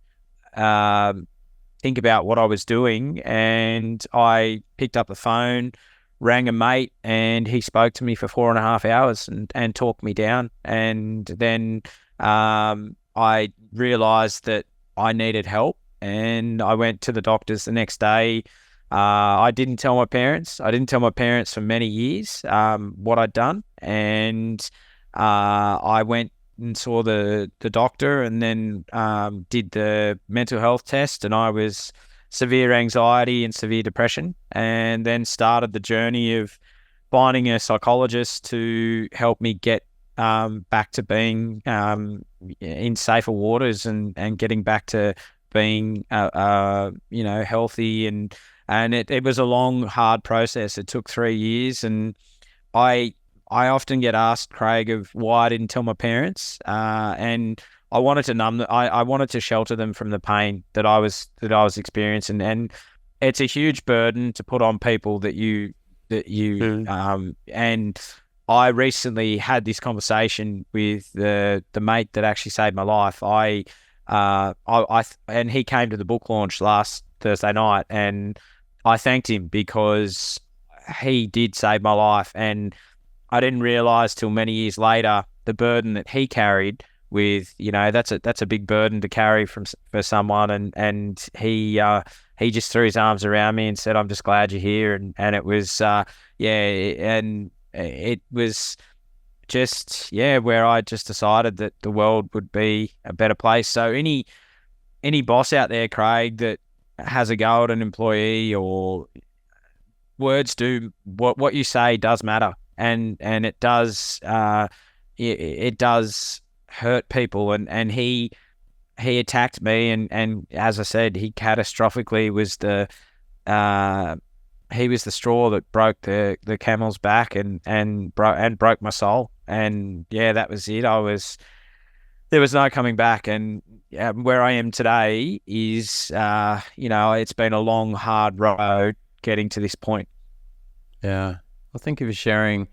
A: think about what I was doing. And I picked up the phone, rang a mate, and he spoke to me for 4.5 hours and talked me down. And then I realized that I needed help, and I went to the doctors the next day. I didn't tell my parents. I didn't tell my parents for many years what I'd done, and I went and saw the doctor, and then did the mental health test, and I was severe anxiety and severe depression, and then started the journey of finding a psychologist to help me get back to being in safer waters and getting back to being healthy, and it was a long, hard process. It took 3 years, and I often get asked, Craig, of why I didn't tell my parents, and I wanted to numb them. I wanted to shelter them from the pain that I was experiencing, and it's a huge burden to put on people that you and I recently had this conversation with the mate that actually saved my life. And he came to the book launch last Thursday night, and I thanked him because he did save my life, and I didn't realize till many years later the burden that he carried with, that's a big burden to carry for someone, and he just threw his arms around me and said, "I'm just glad you're here," and it was and it was just where I just decided that the world would be a better place. So any boss out there, Craig, that has a go at an employee, or words do, what you say does matter, and it does it does hurt people, and he attacked me, and as I said, he catastrophically was he was the straw that broke the camel's back and broke my soul. And that was it. There was no coming back. And where I am today is, it's been a long, hard road getting to this point.
C: Yeah. Well, thank you for sharing.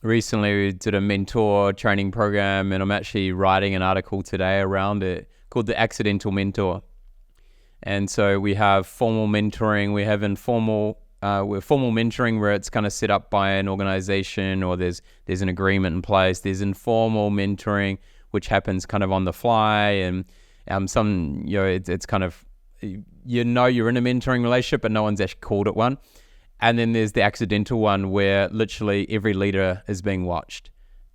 C: Recently we did a mentor training program, and I'm actually writing an article today around it called The Accidental Mentor. And so we have formal mentoring, we have informal, formal mentoring where it's kind of set up by an organization, or there's an agreement in place. There's informal mentoring, which happens kind of on the fly, and it's kind of, you're in a mentoring relationship, but no one's actually called it one. And then there's the accidental one where literally every leader is being watched,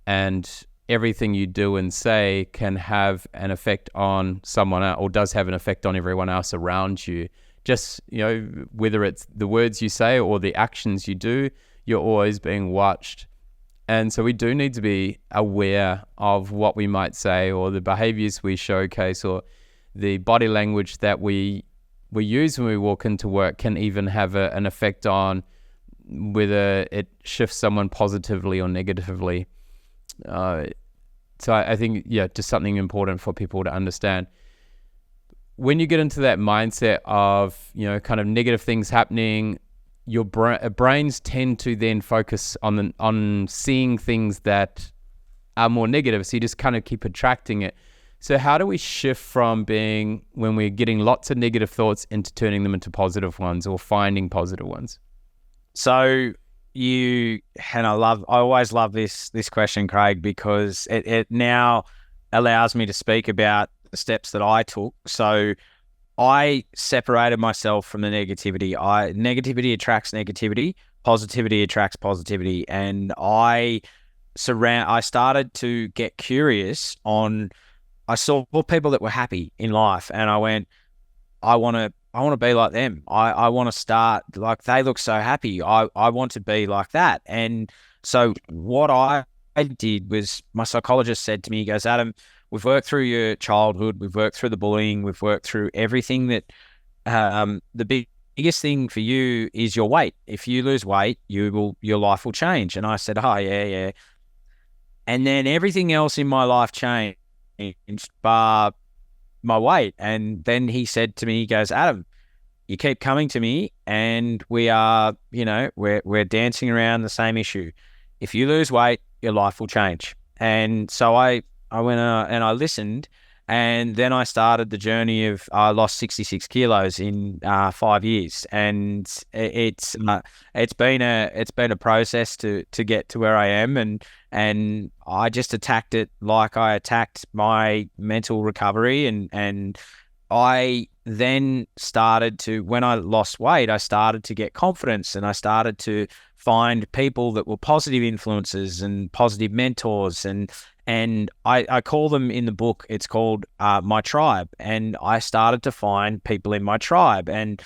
C: and everything you do and say can have an effect on someone else, or does have an effect on everyone else around you. Just, whether it's the words you say or the actions you do, you're always being watched. And so we do need to be aware of what we might say, or the behaviors we showcase, or the body language that we use when we walk into work can even have an effect on whether it shifts someone positively or negatively. So I think, just something important for people to understand. When you get into that mindset of, kind of negative things happening, your brains tend to then focus on seeing things that are more negative. So you just kind of keep attracting it. So how do we shift from being, when we're getting lots of negative thoughts, into turning them into positive ones, or finding positive ones?
A: So I always love this question, Craig, because it now allows me to speak about the steps that I took. So I separated myself from the negativity. Negativity attracts negativity, positivity attracts positivity, and I started to get curious on. I saw people that were happy in life, and I went, I want to be like them. I want to start, like, they look so happy. I want to be like that. And so what I did was, my psychologist said to me, he goes, "Adam, we've worked through your childhood, we've worked through the bullying, we've worked through everything that, the biggest thing for you is your weight. If you lose weight, your life will change." And I said, "Oh, yeah." And then everything else in my life changed, bar my weight. And then he said to me, he goes, "Adam, you keep coming to me, and we are, we're dancing around the same issue. If you lose weight, your life will change. And so I went and I listened, and then I started the journey of I lost 66 kilos in 5 years, and it's been a process to get to where I am, and I just attacked it like I attacked my mental recovery, and I then started to, when I lost weight, I started to get confidence, and I started to find people that were positive influences and positive mentors, and I call them in the book, it's called My Tribe. And I started to find people in my tribe, and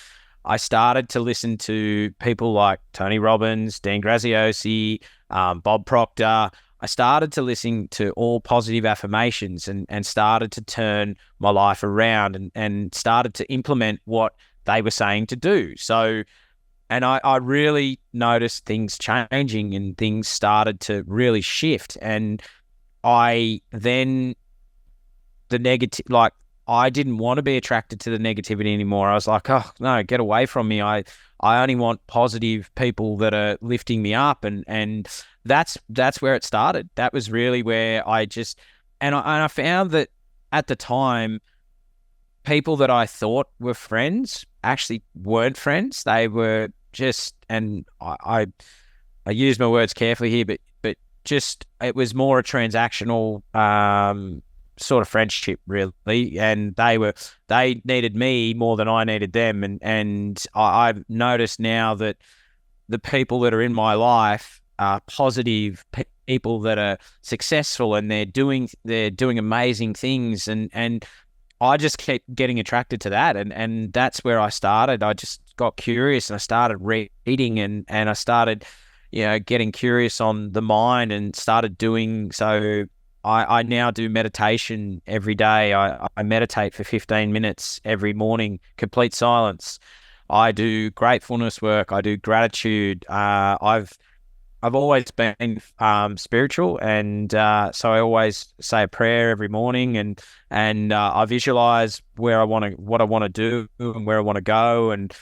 A: I started to listen to people like Tony Robbins, Dean Graziosi, Bob Proctor. I started to listen to all positive affirmations, and started to turn my life around, and started to implement what they were saying to do. So, and I really noticed things changing, and things started to really shift. And I then, the negative, like, I didn't want to be attracted to the negativity anymore. I was like, oh no, get away from me. I only want positive people that are lifting me up. And that's where it started. That was really where I just, and I found that at the time, people that I thought were friends actually weren't friends. They were just, and I use my words carefully here, but just, it was more a transactional sort of friendship, really. And they needed me more than I needed them. And I've noticed now that the people that are in my life are positive people that are successful, and they're doing amazing things. And I just kept getting attracted to that. And that's where I started. I just got curious, and I started reading, and I started, getting curious on the mind, and started doing so. I now do meditation every day. I meditate for 15 minutes every morning, complete silence. I do gratefulness work. I do gratitude. I've always been spiritual, and so I always say a prayer every morning, and I visualize what I want to do, and where I want to go, and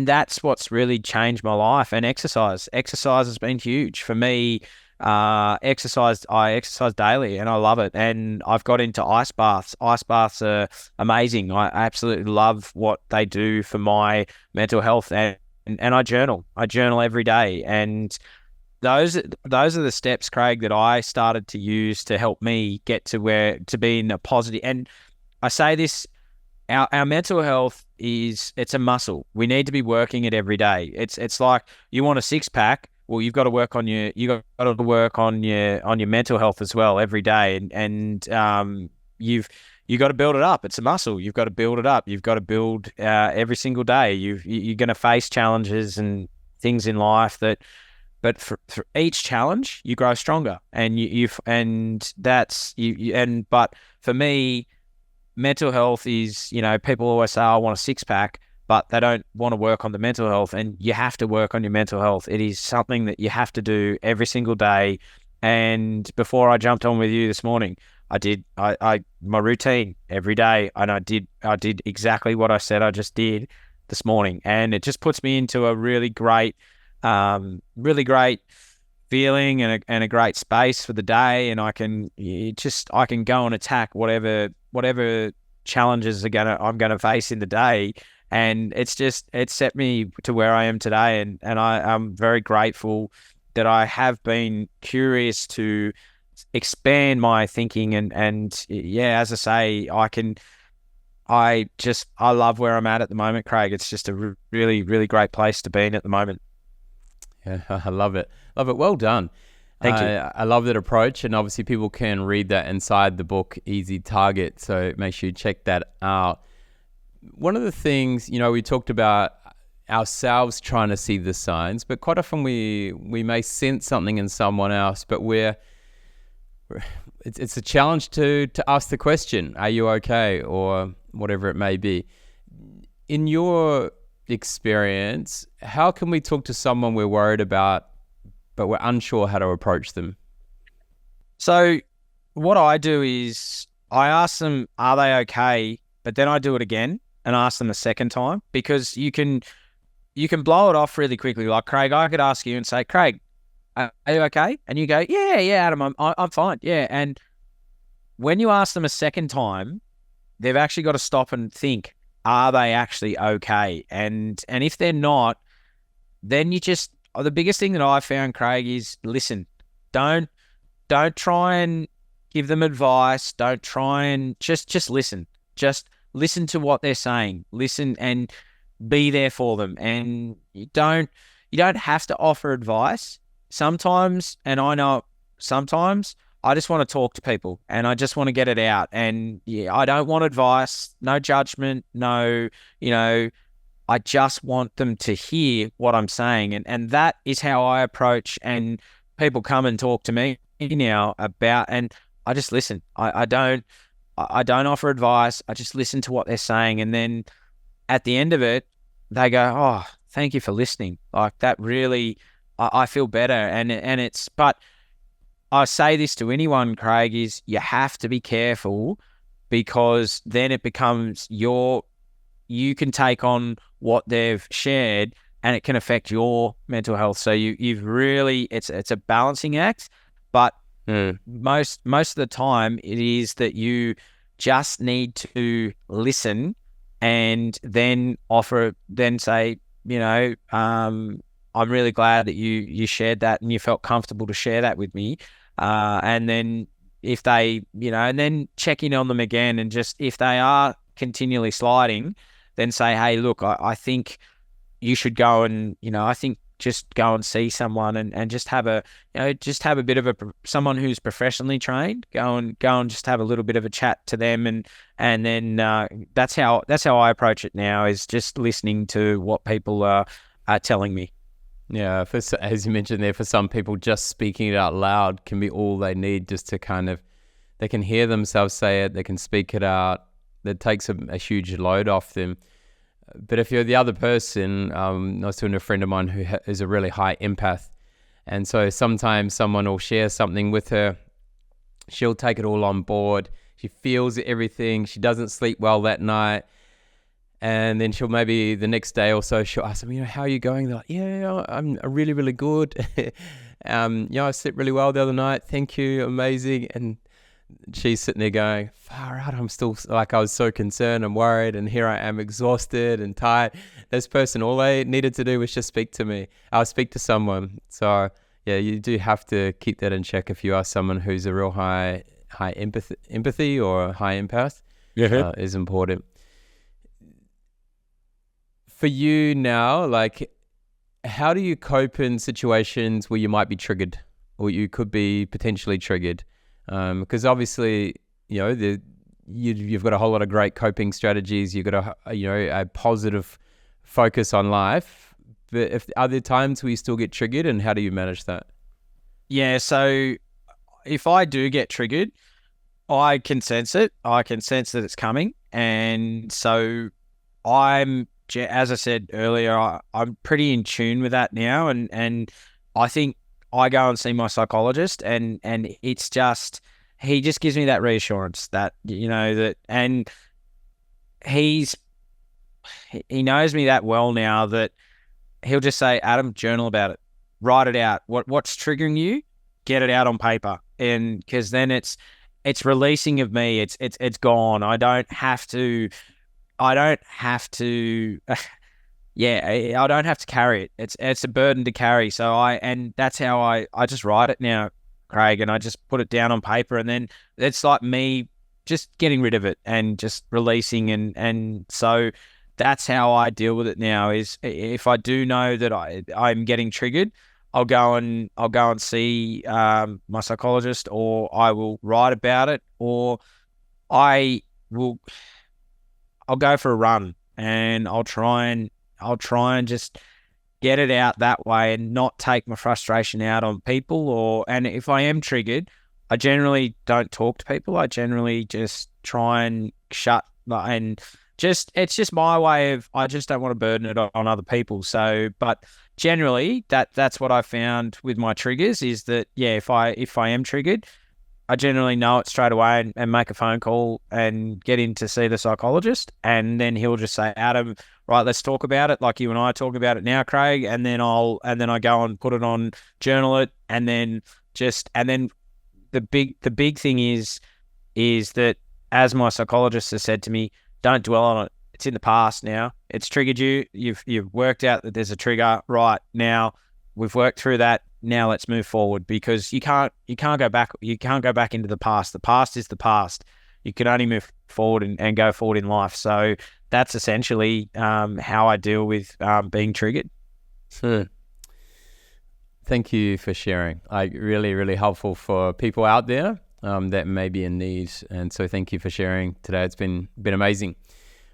A: that's what's really changed my life. And exercise has been huge for me. I exercise daily, and I love it. And I've got into ice baths. Ice baths are amazing. I absolutely love what they do for my mental health, and I journal every day. And those are the steps, Craig, that I started to use to help me get to be in a positive. And I say this, our mental health it's a muscle. We need to be working it every day. It's like, you want a six pack. Well, you've got to work on your mental health as well every day, and you've got to build it up. It's a muscle. You've got to build it up. You've got to build every single day. You're going to face challenges and things in life but for each challenge you grow stronger, but for me, mental health is, people always say, I want a six pack, but they don't want to work on the mental health. And you have to work on your mental health. It is something that you have to do every single day. And before I jumped on with you this morning, I did my routine every day, and I did exactly what I said I just did this morning. And it just puts me into a really great feeling and a great space for the day. And I can go and attack whatever challenges I'm gonna face in the day. And it's set me to where I am today. And I'm very grateful that I have been curious to expand my thinking. And as I say, I love where I'm at the moment, Craig. It's just a really, really great place to be in at the moment.
C: Yeah, I love it. Well done.
A: Thank you.
C: I love that approach. And obviously people can read that inside the book, Easy Target. So make sure you check that out. One of the things, we talked about ourselves trying to see the signs, but quite often we may sense something in someone else, but it's a challenge to ask the question, are you okay? Or whatever it may be. In your experience, how can we talk to someone we're worried about, but we're unsure how to approach them?
A: So what I do is I ask them, are they okay? But then I do it again. and ask them a second time, because you can blow it off really quickly. Like, Craig, I could ask you and say, Craig, are you okay? And you go, yeah, Adam, I'm fine. Yeah. And when you ask them a second time, they've actually got to stop and think, are they actually okay? And if they're not, then the biggest thing that I found, Craig, is listen. Don't try and give them advice. Don't try and just listen. Just listen to what they're saying. Listen and be there for them. And you don't have to offer advice. Sometimes, and I know sometimes, I just want to talk to people and I just want to get it out. And yeah, I don't want advice, no judgment, no, I just want them to hear what I'm saying. And that is how I approach, and people come and talk to me now about, and I just listen. I don't offer advice. I just listen to what they're saying. And then at the end of it, they go, oh, thank you for listening. Like, that really, I feel better. But I say this to anyone, Craig, is you have to be careful, because then it becomes you can take on what they've shared and it can affect your mental health. So you've really, it's a balancing act, but most of the time it is that you just need to listen and then say, I'm really glad that you shared that and you felt comfortable to share that with me. And then if they, and then check in on them again, and just, if they are continually sliding, then say, hey, look, I think you should go and, I think just go and see someone and just have a bit of someone who's professionally trained, go and just have a little bit of a chat to them. And then that's how I approach it now, is just listening to what people are telling me.
C: Yeah, as you mentioned there, for some people, just speaking it out loud can be all they need, just to they can hear themselves say it, they can speak it out. That takes a huge load off them. But if you're the other person, I was talking to a friend of mine who is a really high empath. And so sometimes someone will share something with her. She'll take it all on board. She feels everything. She doesn't sleep well that night. And then she'll maybe the next day or so, she'll ask them, how are you going? They're like, yeah, I'm really, really good. I slept really well the other night. Thank you. Amazing. And she's sitting there going, far out. I'm still, like, I was so concerned and worried, and here I am exhausted and tired. This person, all they needed to do was just speak to me. I'll speak to someone. So yeah, you do have to keep that in check if you are someone who's a real high empathy or a high empath.
A: Yeah,
C: is important. For you now, like, how do you cope in situations where you might be triggered, or you could be potentially triggered? Because obviously, you've got a whole lot of great coping strategies. You've got a positive focus on life. But are there times where you still get triggered, and how do you manage that?
A: Yeah, so if I do get triggered, I can sense it. I can sense that it's coming. And so as I said earlier, I'm pretty in tune with that now. And I think I go and see my psychologist, and it's just, he just gives me that reassurance that, and he knows me that well now that he'll just say, Adam, journal about it, write it out. What's triggering you? Get it out on paper. And because then it's releasing of me. It's gone. I don't have to yeah, I don't have to carry it. It's a burden to carry. So that's how I just write it now, Craig, and I just put it down on paper, and then it's like me just getting rid of it and just releasing. And so that's how I deal with it now, is if I do know that I'm getting triggered, I'll go and see my psychologist, or I will write about it, or I'll go for a run, and I'll try and just get it out that way and not take my frustration out on people. And if I am triggered, I generally don't talk to people. I generally just try and shut, and it's just my way of, I just don't want to burden it on other people. So, but generally that's what I found with my triggers, is that, yeah, if I am triggered, I generally know it straight away and make a phone call and get in to see the psychologist. And then he'll just say, Adam, right, let's talk about it. Like you and I talk about it now, Craig. And then I go and put it on, journal it. And then the big thing is that, as my psychologist has said to me, don't dwell on it. It's in the past now. It's triggered you. You've worked out that there's a trigger. Right now, we've worked through that. Now let's move forward, because you can't go back. You can't go back into the past. The past is the past. You can only move forward and go forward in life. So that's essentially how I deal with being triggered.
C: Thank you for sharing. Really, really helpful for people out there that may be in need. And so thank you for sharing today. It's been amazing.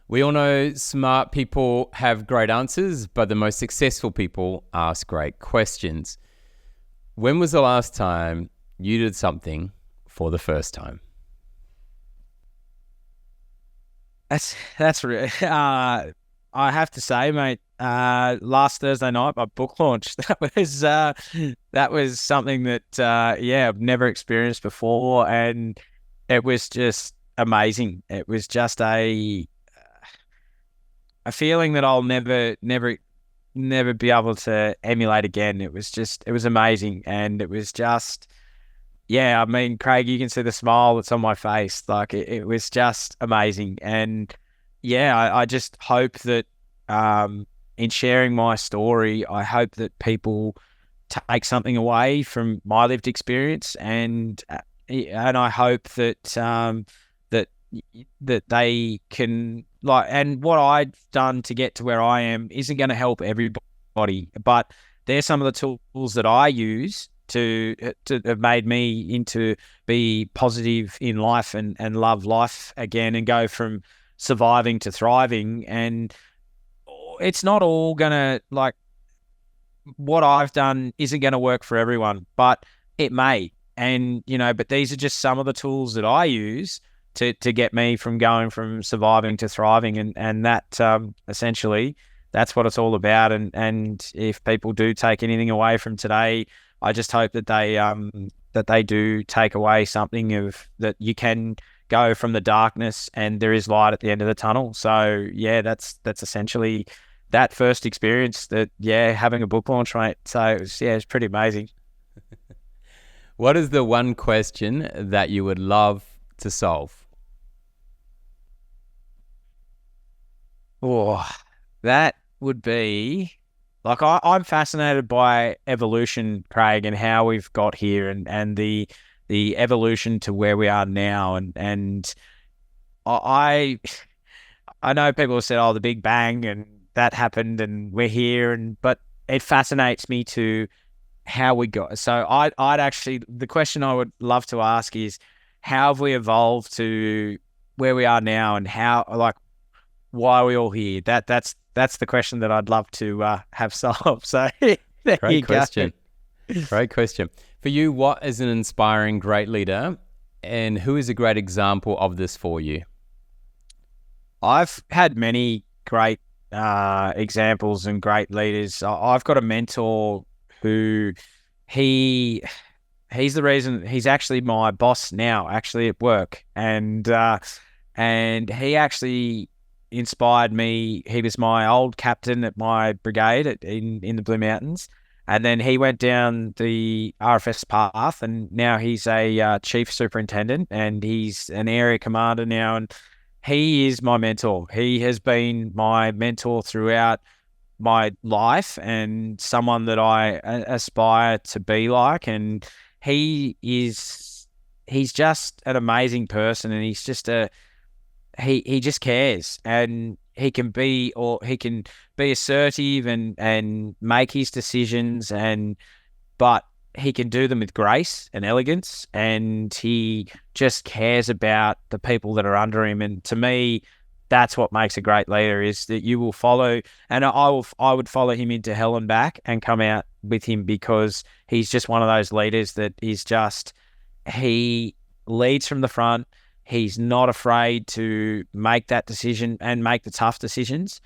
C: We all know smart people have great answers, but the most successful people ask great questions. When was the last time you did something for the first time?
A: That's real. I have to say, mate, last Thursday night, my book launch, that was something that, I've never experienced before. And it was just amazing. It was just a feeling that I'll never be able to emulate again. It was amazing. And it was just, I mean, Craig, you can see the smile that's on my face. Like it was just amazing. And I just hope that in sharing my story, I hope that people take something away from my lived experience, and I hope that that they can, like, and what I've done to get to where I am isn't going to help everybody, but there's some of the tools that I use to have made me into be positive in life and love life again and go from surviving to thriving. And it's not all gonna, like, what I've done isn't going to work for everyone, but it may. And but these are just some of the tools that I use to get me from going from surviving to thriving, and that essentially that's what it's all about. And if people do take anything away from today, I just hope that they do take away something of that you can go from the darkness and there is light at the end of the tunnel. So that's essentially that first experience, that having a book launch, mate. So it's pretty amazing.
C: What is the one question that you would love to solve?
A: Oh, that would be, like, I'm fascinated by evolution, Craig, and how we've got here, and the evolution to where we are now. And I know people have said, oh, the Big Bang and that happened and we're here, but it fascinates me to how we got. So I'd actually, the question I would love to ask is, how have we evolved to where we are now, and how, like, why are we all here? That's the question that I'd love to have solved. So
C: Great question. Great question. For you, what is an inspiring great leader, and who is a great example of this for you?
A: I've had many great examples and great leaders. I've got a mentor who he's the reason, he's actually my boss now, actually, at work, and he actually inspired me. He was my old captain at my brigade in the Blue Mountains, and then he went down the RFS path, and now he's a chief superintendent, and he's an area commander now, and he is my mentor. He has been my mentor throughout my life, and someone that I aspire to be like. And he's just an amazing person, and he's just he just cares, and he can be assertive and make his decisions, but he can do them with grace and elegance, and he just cares about the people that are under him. And to me, that's what makes a great leader, is that you will follow, and I would follow him into hell and back and come out with him, because he's just one of those leaders that is just, he leads from the front. He's not afraid to make that decision and make the tough decisions,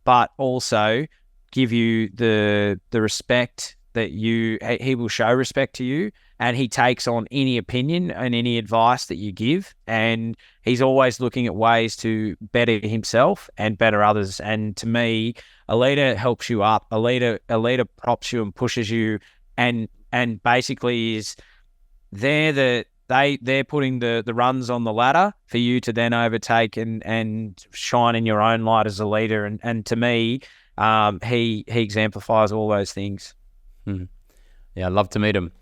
A: but also give you the respect that he will show respect to you, and he takes on any opinion and any advice that you give, and he's always looking at ways to better himself and better others. And to me, a leader helps you up. A leader props you and pushes you, and basically is they're putting the runs on the ladder for you to then overtake and shine in your own light as a leader. And to me, he exemplifies all those things.
C: Yeah, I'd love to meet him.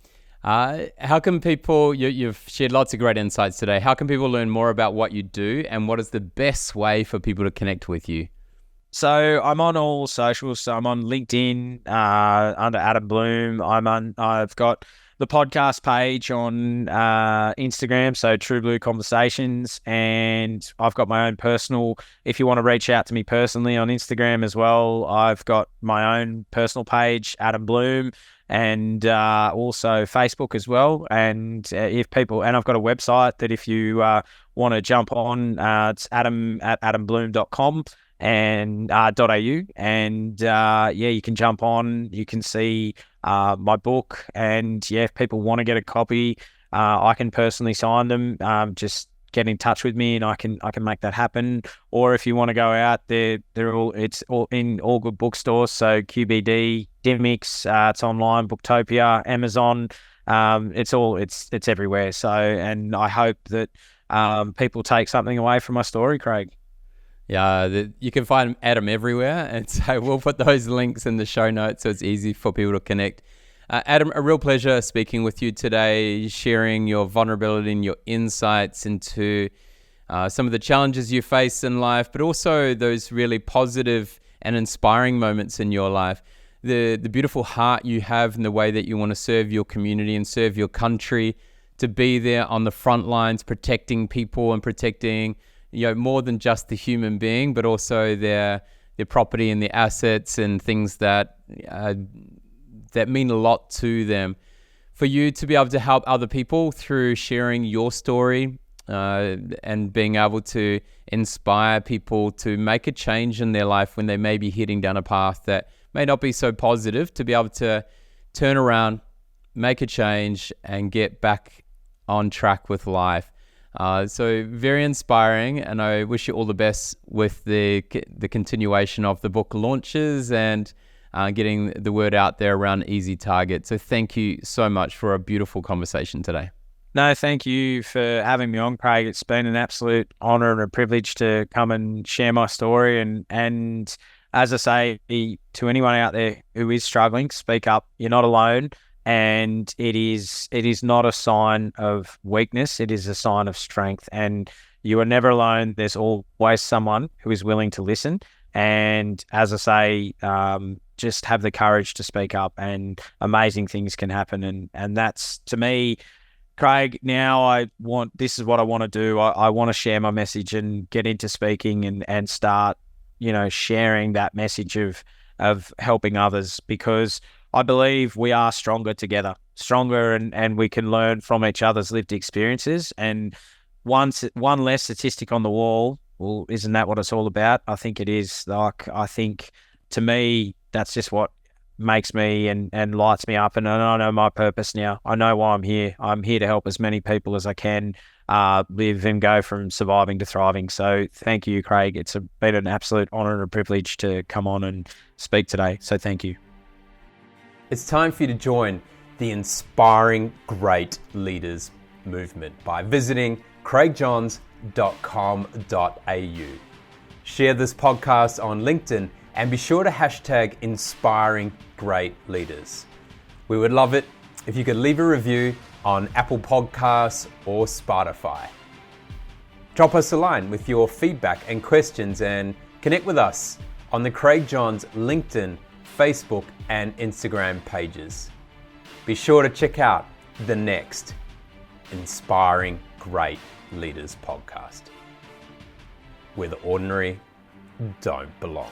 C: How can people, you've shared lots of great insights today. How can people learn more about what you do, and what is the best way for people to connect with you?
A: So I'm on all socials. So I'm on LinkedIn under Adam Blum. I've got the podcast page on Instagram, so True Blue Conversations, and I've got my own personal. If you want to reach out to me personally on Instagram as well, I've got my own personal page, Adam Blum, and also Facebook as well. And I've got a website that if you want to jump on, it's adam@adambloom.com and .au, and you can jump on. You can see my book, and if people want to get a copy, I can personally sign them. Just get in touch with me, and I can make that happen. Or if you want to go out there, it's all in all good bookstores. So QBD, Dimix, it's online, Booktopia, Amazon. It's everywhere. So, and I hope that people take something away from my story, Craig.
C: Yeah, you can find Adam everywhere, and so we'll put those links in the show notes so it's easy for people to connect. Adam, a real pleasure speaking with you today, sharing your vulnerability and your insights into some of the challenges you face in life, but also those really positive and inspiring moments in your life. The beautiful heart you have and the way that you want to serve your community and serve your country, to be there on the front lines, protecting people and protecting more than just the human being, but also their property and their assets and things that mean a lot to them. For you to be able to help other people through sharing your story and being able to inspire people to make a change in their life when they may be heading down a path that may not be so positive, to be able to turn around, make a change, and get back on track with life. So very inspiring, and I wish you all the best with the continuation of the book launches and getting the word out there around Easy Target. So thank you so much for a beautiful conversation today.
A: No, thank you for having me on, Craig. It's been an absolute honour and a privilege to come and share my story. And as I say to anyone out there who is struggling, speak up. You're not alone. And it is not a sign of weakness. It is a sign of strength. And you are never alone. There's always someone who is willing to listen. And as I say, just have the courage to speak up, and amazing things can happen. And that's, to me, Craig, now this is what I want to do. I want to share my message and get into speaking and start, sharing that message of helping others, because I believe we are stronger together, and we can learn from each other's lived experiences. And one less statistic on the wall, well, isn't that what it's all about? I think it is. I think, to me, that's just what makes me and lights me up. And I know my purpose now. I know why I'm here. I'm here to help as many people as I can live and go from surviving to thriving. So thank you, Craig. It's been an absolute honour and a privilege to come on and speak today. So thank you.
B: It's time for you to join the Inspiring Great Leaders movement by visiting craigjohns.com.au. Share this podcast on LinkedIn and be sure to hashtag Inspiring Great Leaders. We would love it if you could leave a review on Apple Podcasts or Spotify. Drop us a line with your feedback and questions, and connect with us on the Craig Johns LinkedIn, Facebook and Instagram pages. Be sure to check out the next Inspiring Great Leaders podcast, where the ordinary don't belong.